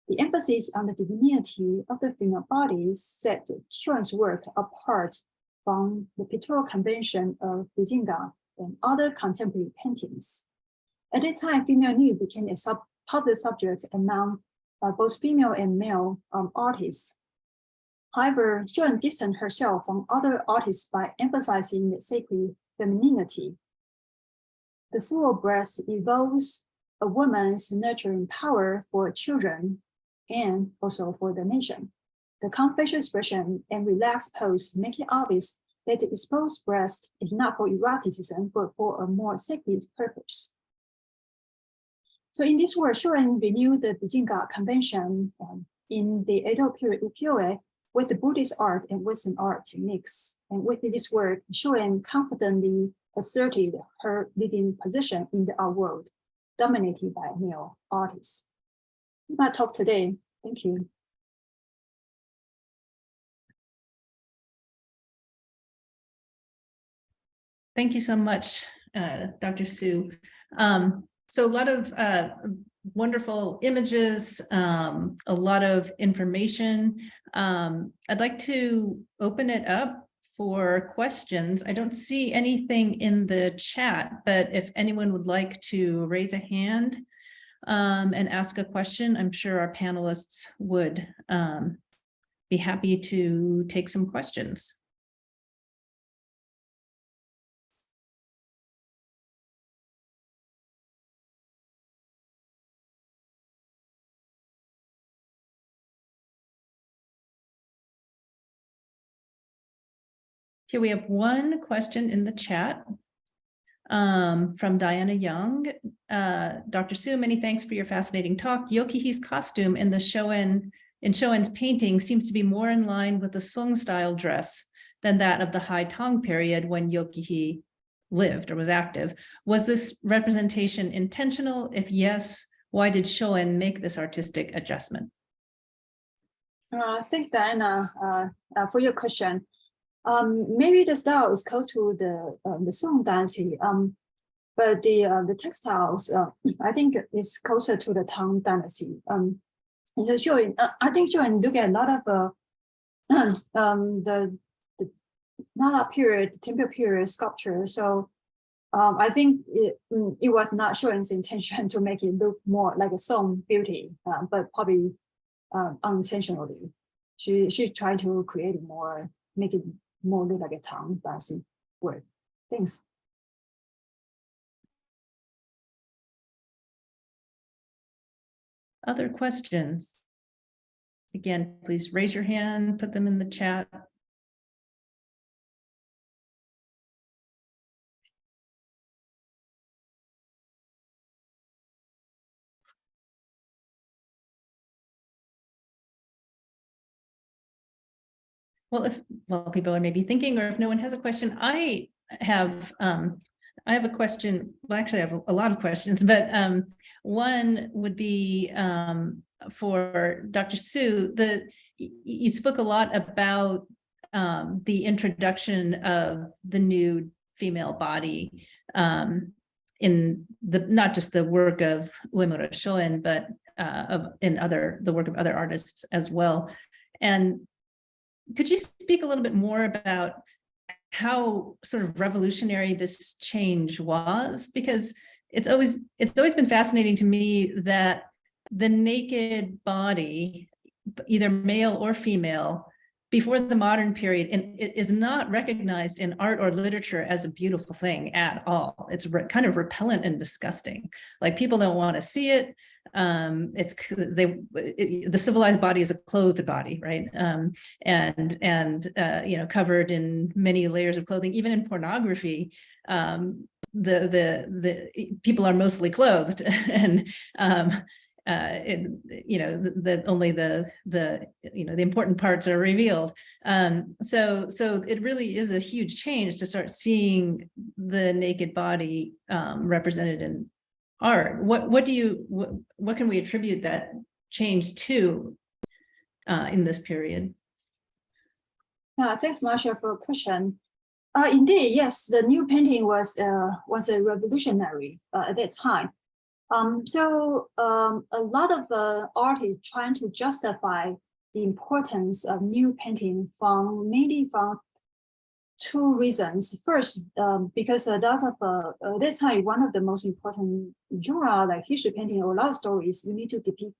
[SPEAKER 6] The emphasis on the divinity of the female body set Shoen's work apart from the pictorial convention of Bijinga and other contemporary paintings. At this time, female nude became a popular subject among both female and male artists. However, Shoen distanced herself from other artists by emphasizing the sacred femininity. The full breast evokes a woman's nurturing power for children and also for the nation. The calm facial expression and relaxed pose make it obvious that the exposed breast is not for eroticism, but for a more sacred purpose. So in this work, Shoen renewed the Bijinga convention in the Edo period ukiyo-e with the Buddhist art and Western art techniques. And with this work, Shoen confidently asserted her leading position in the art world, dominated by male artists. My talk today. Thank you.
[SPEAKER 2] Thank you so much, Dr. Su. So a lot of wonderful images, a lot of information. I'd like to open it up for questions. I don't see anything in the chat, but if anyone would like to raise a hand and ask a question, I'm sure our panelists would be happy to take some questions. Here we have one question in the chat from Diana Young. Dr. Su, many thanks for your fascinating talk. Yokihi's costume in Shoen's painting seems to be more in line with the Sung style dress than that of the Hai Tang period when Yokihi lived or was active. Was this representation intentional? If yes, why did Shoen make this artistic adjustment?
[SPEAKER 6] Thank Diana for your question. Maybe the style is close to the Song dynasty, but the textiles I think is closer to the Tang dynasty. And so Shoen, I think Shoen look at a lot of the Nara period, temple period sculpture. So I think it was not Shoen's intention to make it look more like a Song beauty, but probably unintentionally. She tried to create more, make it more look like a Tang dynasty work. Thanks.
[SPEAKER 2] Other questions? Again, please raise your hand, put them in the chat. Well, people are maybe thinking, or if no one has a question, I have a question. Well, actually, I have a lot of questions, but one would be for Dr. Su. You spoke a lot about the introduction of the nude female body in the not just the work of Uemura Shoin, but the work of other artists as well. And could you speak a little bit more about how sort of revolutionary this change was? Because it's always been fascinating to me that the naked body, either male or female, before the modern period, and it is not recognized in art or literature as a beautiful thing at all. It's kind of repellent and disgusting. Like, people don't want to see it. The civilized body is a clothed body, right? Covered in many layers of clothing. Even in pornography, the people are mostly clothed, and only the important parts are revealed. So it really is a huge change to start seeing the naked body represented in art. What can we attribute that change to in this period?
[SPEAKER 6] Thanks, Marcia, for your question. Indeed, yes, the new painting was a revolutionary at that time. So a lot of artists trying to justify the importance of new painting mainly from two reasons. First, because a lot of at that time, one of the most important genre, like history painting or love stories, you need to depict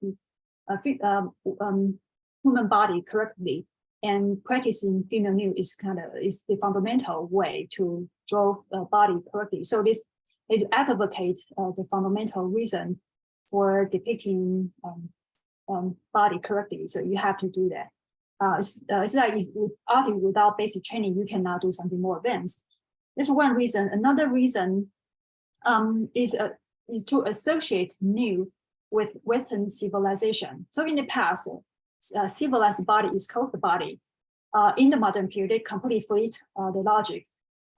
[SPEAKER 6] human body correctly, and practicing female nude is the fundamental way to draw a body correctly. So it advocates the fundamental reason for depicting body correctly. So you have to do that. It's like artists without basic training, you cannot do something more advanced. That's one reason. Another reason is to associate nude with Western civilization. So in the past, civilized body is clothed body. In the modern period, they completely flip the logic.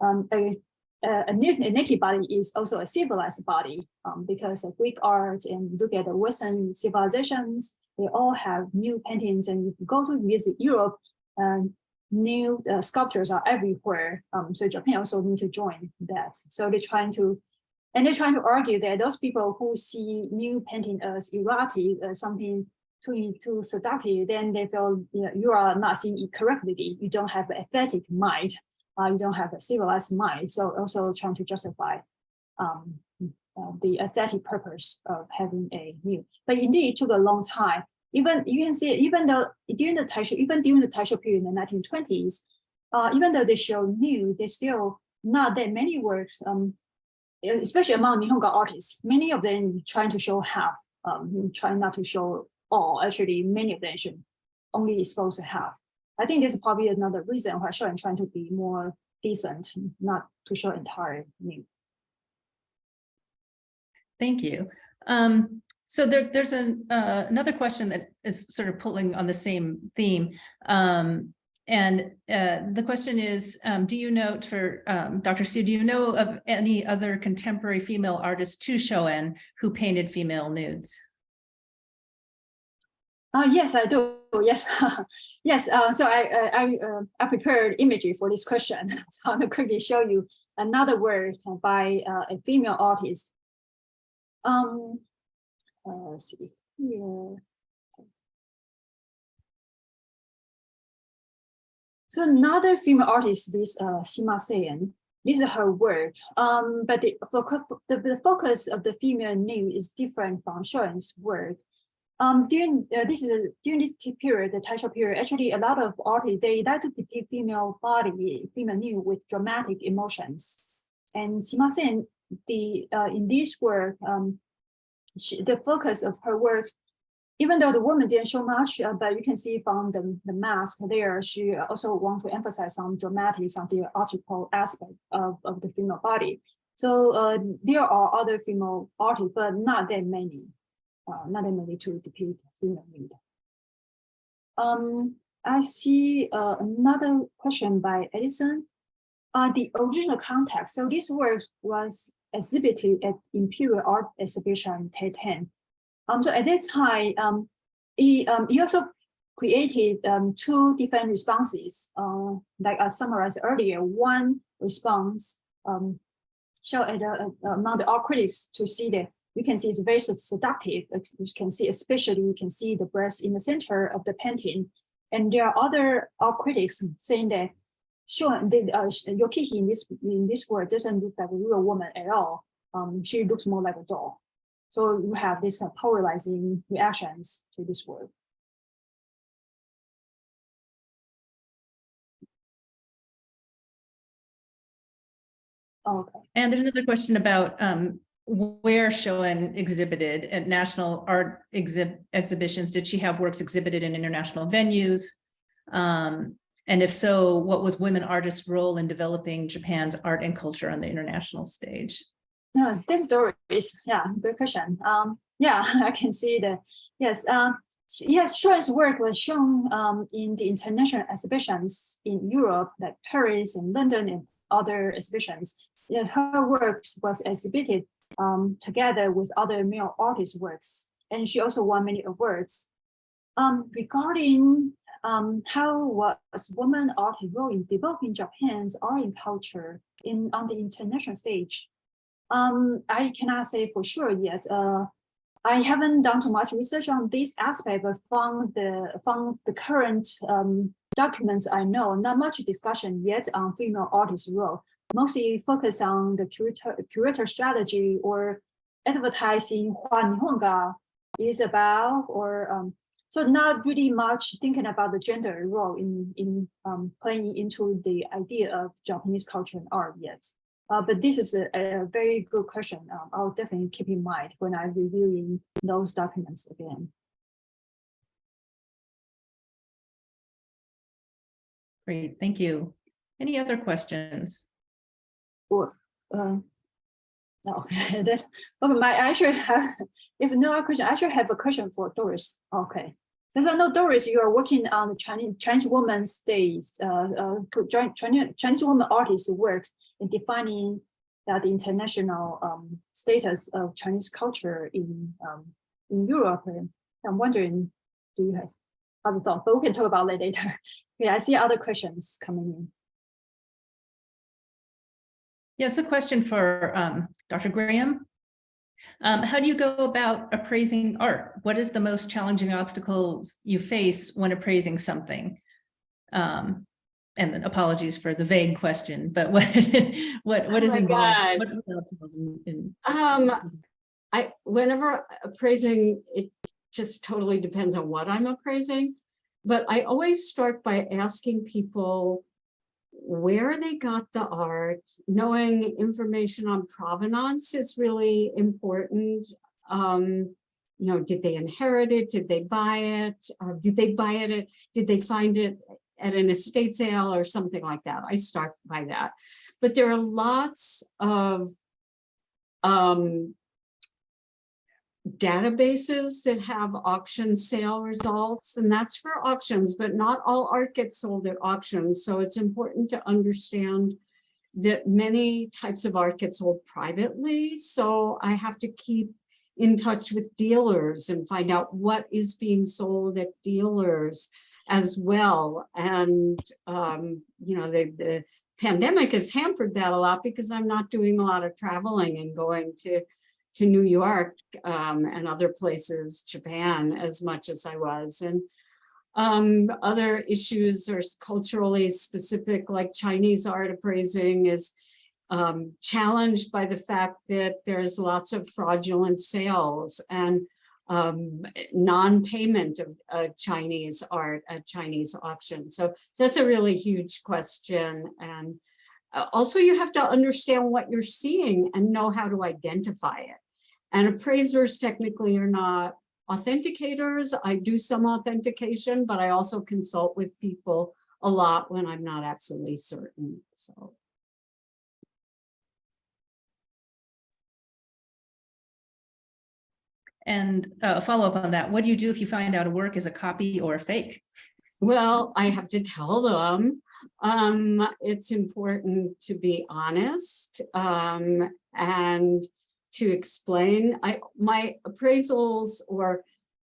[SPEAKER 6] A naked body is also a civilized body because of Greek art, and look at the Western civilizations, they all have new paintings. And if you go to visit Europe, new sculptures are everywhere. So Japan also need to join that. So they're trying to argue that those people who see new painting as erotic, something too seductive, then they feel you are not seeing it correctly. You don't have an aesthetic mind. You don't have a civilized mind. So also trying to justify the aesthetic purpose of having a nude. But indeed, it took a long time. Even you can see, even during the Taisho period in the 1920s, even though they show nude, there's still not that many works, especially among Nihonga artists. Many of them trying to show half, trying not to show all. Actually, many of them should only expose half. I think this is probably another reason why Shoin trying to be more decent, not to show entire nude.
[SPEAKER 2] Thank you. So there's another question that is sort of pulling on the same theme. The question is, do you note for Dr. Su, do you know of any other contemporary female artists to Shoin who painted female nudes?
[SPEAKER 6] Yes, I do. Yes, yes. So I prepared imagery for this question. So I'm gonna quickly show you another work by a female artist. Let's see here. So another female artist, this Shima Seien. This is her work. But the focus of the female nude is different from Shoin's work. During this period, the Taisho period, actually a lot of artists, they like to depict female nude with dramatic emotions. And Shima Seien, in this work, the focus of her work, even though the woman didn't show much, but you can see from the mask there, she also wants to emphasize some dramatic, some theatrical aspect of the female body. So there are other female artists, but not that many. Not that many to depict female nude. I see another question by Edison. The original context. So this work was exhibited at Imperial Art Exhibition Taipei. So at that time, he also created two different responses. Like I summarized earlier, one response showed among the art critics to see that you can see it's very seductive. You can see, especially you can see the breast in the center of the painting. And there are other art critics saying that Yokihi in this work doesn't look like a real woman at all. She looks more like a doll. So you have this kind of polarizing reactions to this work. Okay.
[SPEAKER 2] And there's another question about where Schoen exhibited at national art exhibitions. Did she have works exhibited in international venues? And if so, what was women artists' role in developing Japan's art and culture on the international stage?
[SPEAKER 6] Yeah, thanks, Doris. Yeah, good question. Yeah, I can see that. Yes, yes, Schoen's work was shown in the international exhibitions in Europe, like Paris and London and other exhibitions. Yeah, her works was exhibited together with other male artists' works, and she also won many awards. Regarding how was women art role in developing Japan's art and culture on the international stage? I cannot say for sure yet. I haven't done too much research on this aspect, but from the current documents I know, not much discussion yet on female artists' role. Mostly focus on the curator strategy or advertising what Nihonga is about, or so not really much thinking about the gender role in playing into the idea of Japanese culture and art yet. But this is a very good question. I'll definitely keep in mind when I'm reviewing those documents again.
[SPEAKER 2] Great, thank you. Any other questions?
[SPEAKER 6] Or no, that's okay. I actually have, if no other question, I actually have a question for Doris. Okay. Because I know, Doris, you are working on the Chinese Women's Days, Chinese women artists' works in defining the international status of Chinese culture in Europe. And I'm wondering, do you have other thoughts? But we can talk about that later. Okay, I see other questions coming in.
[SPEAKER 2] Yes, a question for Dr. Graham. How do you go about appraising art? What is the most challenging obstacles you face when appraising something? And then apologies for the vague question, but what is involved? What are the obstacles in
[SPEAKER 3] whenever appraising, it just totally depends on what I'm appraising. But I always start by asking people where they got the art. Knowing information on provenance is really important. You know, did they inherit it? Did they buy it? Did they buy it? Did they find it at an estate sale or something like that? I start by that. But there are lots of databases that have auction sale results, and that's for auctions, but not all art gets sold at auctions. So it's important to understand that many types of art get sold privately. So I have to keep in touch with dealers and find out what is being sold at dealers as well. And you know, the pandemic has hampered that a lot because I'm not doing a lot of traveling and going to New York and other places, Japan, as much as I was. And other issues are culturally specific, like Chinese art appraising is challenged by the fact that there's lots of fraudulent sales and non-payment of Chinese art at Chinese auctions. So that's a really huge question. And also you have to understand what you're seeing and know how to identify it. And appraisers technically are not authenticators. I do some authentication, but I also consult with people a lot when I'm not absolutely certain. So.
[SPEAKER 2] And a follow-up on that, what do you do if you find out a work is a copy or a fake?
[SPEAKER 3] Well, I have to tell them. It's important to be honest and to explain. My appraisals, or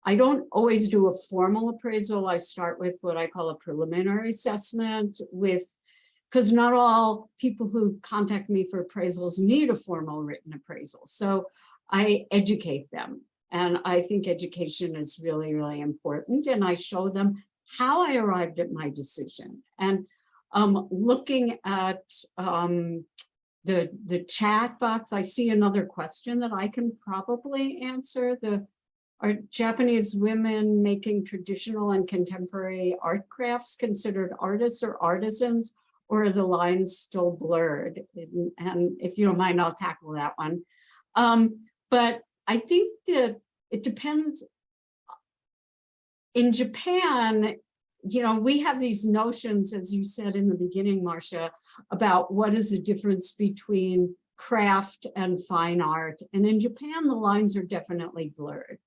[SPEAKER 3] I don't always do a formal appraisal. I start with what I call a preliminary assessment because not all people who contact me for appraisals need a formal written appraisal. So I educate them. And I think education is really, really important. And I show them how I arrived at my decision. And looking at the chat box, I see another question that I can probably answer. Are Japanese women making traditional and contemporary art crafts considered artists or artisans, or are the lines still blurred? And if you don't mind, I'll tackle that one. But I think that it depends. In Japan, you know, we have these notions, as you said in the beginning, Marcia, about what is the difference between craft and fine art. And in Japan, the lines are definitely blurred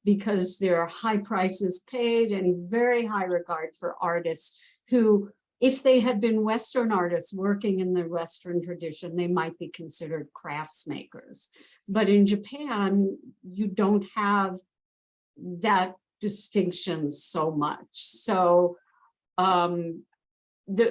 [SPEAKER 3] because there are high prices paid and very high regard for artists who, if they had been Western artists working in the Western tradition, they might be considered crafts makers. But in Japan, you don't have that distinction so much. So the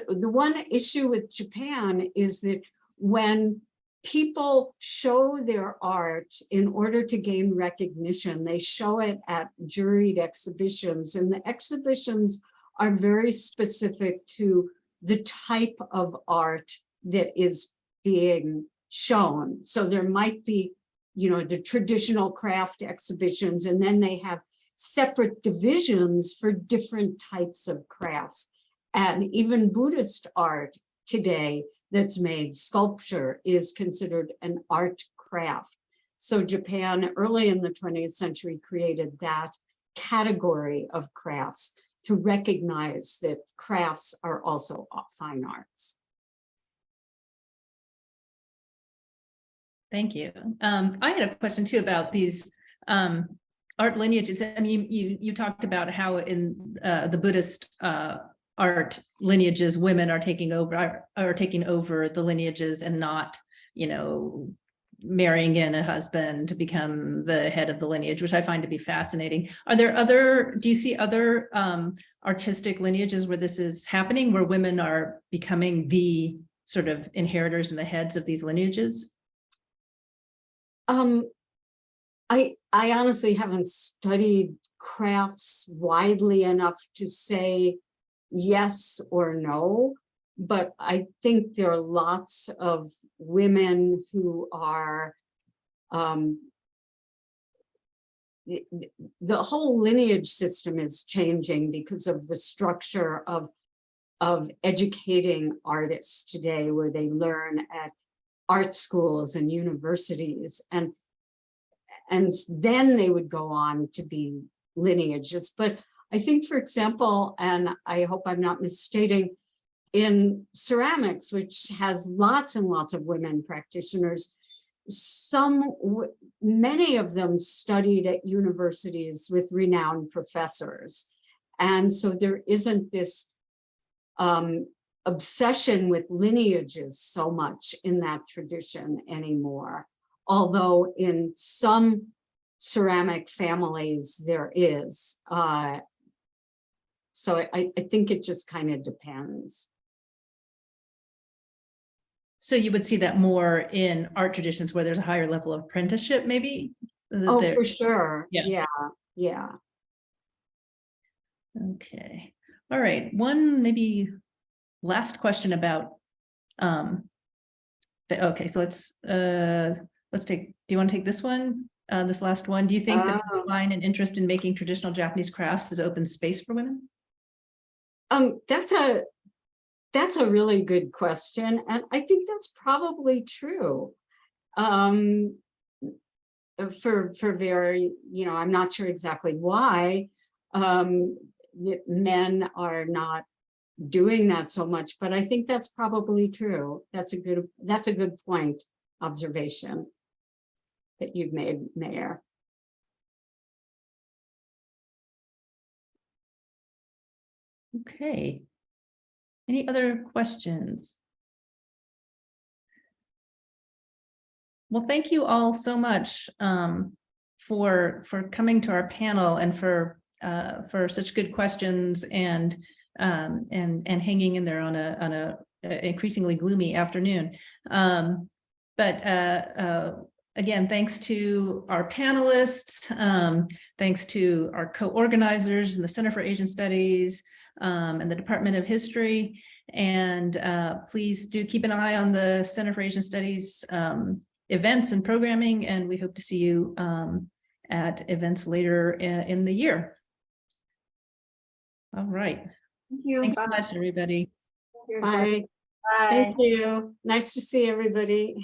[SPEAKER 3] one issue with Japan is that when people show their art in order to gain recognition, they show it at juried exhibitions, and the exhibitions are very specific to the type of art that is being shown. So there might be, you know, the traditional craft exhibitions, and then they have separate divisions for different types of crafts. And even Buddhist art today that's made, sculpture, is considered an art craft. So Japan early in the 20th century created that category of crafts to recognize that crafts are also fine arts.
[SPEAKER 2] Thank you. I had a question too about these art lineages. I mean, you talked about how in the Buddhist art lineages, women are taking over the lineages and not, you know, marrying in a husband to become the head of the lineage, which I find to be fascinating. Are there do you see other artistic lineages where this is happening, where women are becoming the sort of inheritors and the heads of these lineages?
[SPEAKER 3] I honestly haven't studied crafts widely enough to say yes or no, but I think there are lots of women who are, the whole lineage system is changing because of the structure of educating artists today, where they learn at art schools and universities, and then they would go on to be lineages. But I think, for example, and I hope I'm not misstating, in ceramics, which has lots and lots of women practitioners, many of them studied at universities with renowned professors. And so there isn't this obsession with lineages so much in that tradition anymore. Although in some ceramic families there is. So I think it just kind of depends.
[SPEAKER 2] So you would see that more in art traditions where there's a higher level of apprenticeship, maybe?
[SPEAKER 3] Oh, for sure.
[SPEAKER 2] Yeah.
[SPEAKER 3] Yeah.
[SPEAKER 2] Okay. All right. One maybe last question about, okay, so let's take, do you want to take this one? This last one. Do you think that the decline in interest in making traditional Japanese crafts has opened space for women?
[SPEAKER 3] That's a really good question. And I think that's probably true. For very, you know, I'm not sure exactly why men are not doing that so much, but I think that's probably true. That's a good point, observation that you've made, Mayor.
[SPEAKER 2] Okay. Any other questions? Well, thank you all so much for coming to our panel and for such good questions and hanging in there on a increasingly gloomy afternoon. Again, thanks to our panelists, thanks to our co-organizers in the Center for Asian Studies and the Department of History. And please do keep an eye on the Center for Asian Studies events and programming, and we hope to see you at events later in the year. All right.
[SPEAKER 6] Thank you.
[SPEAKER 2] Thanks so
[SPEAKER 6] Bye.
[SPEAKER 2] much, everybody.
[SPEAKER 3] Bye.
[SPEAKER 6] Bye.
[SPEAKER 3] Thank you. Nice to see everybody.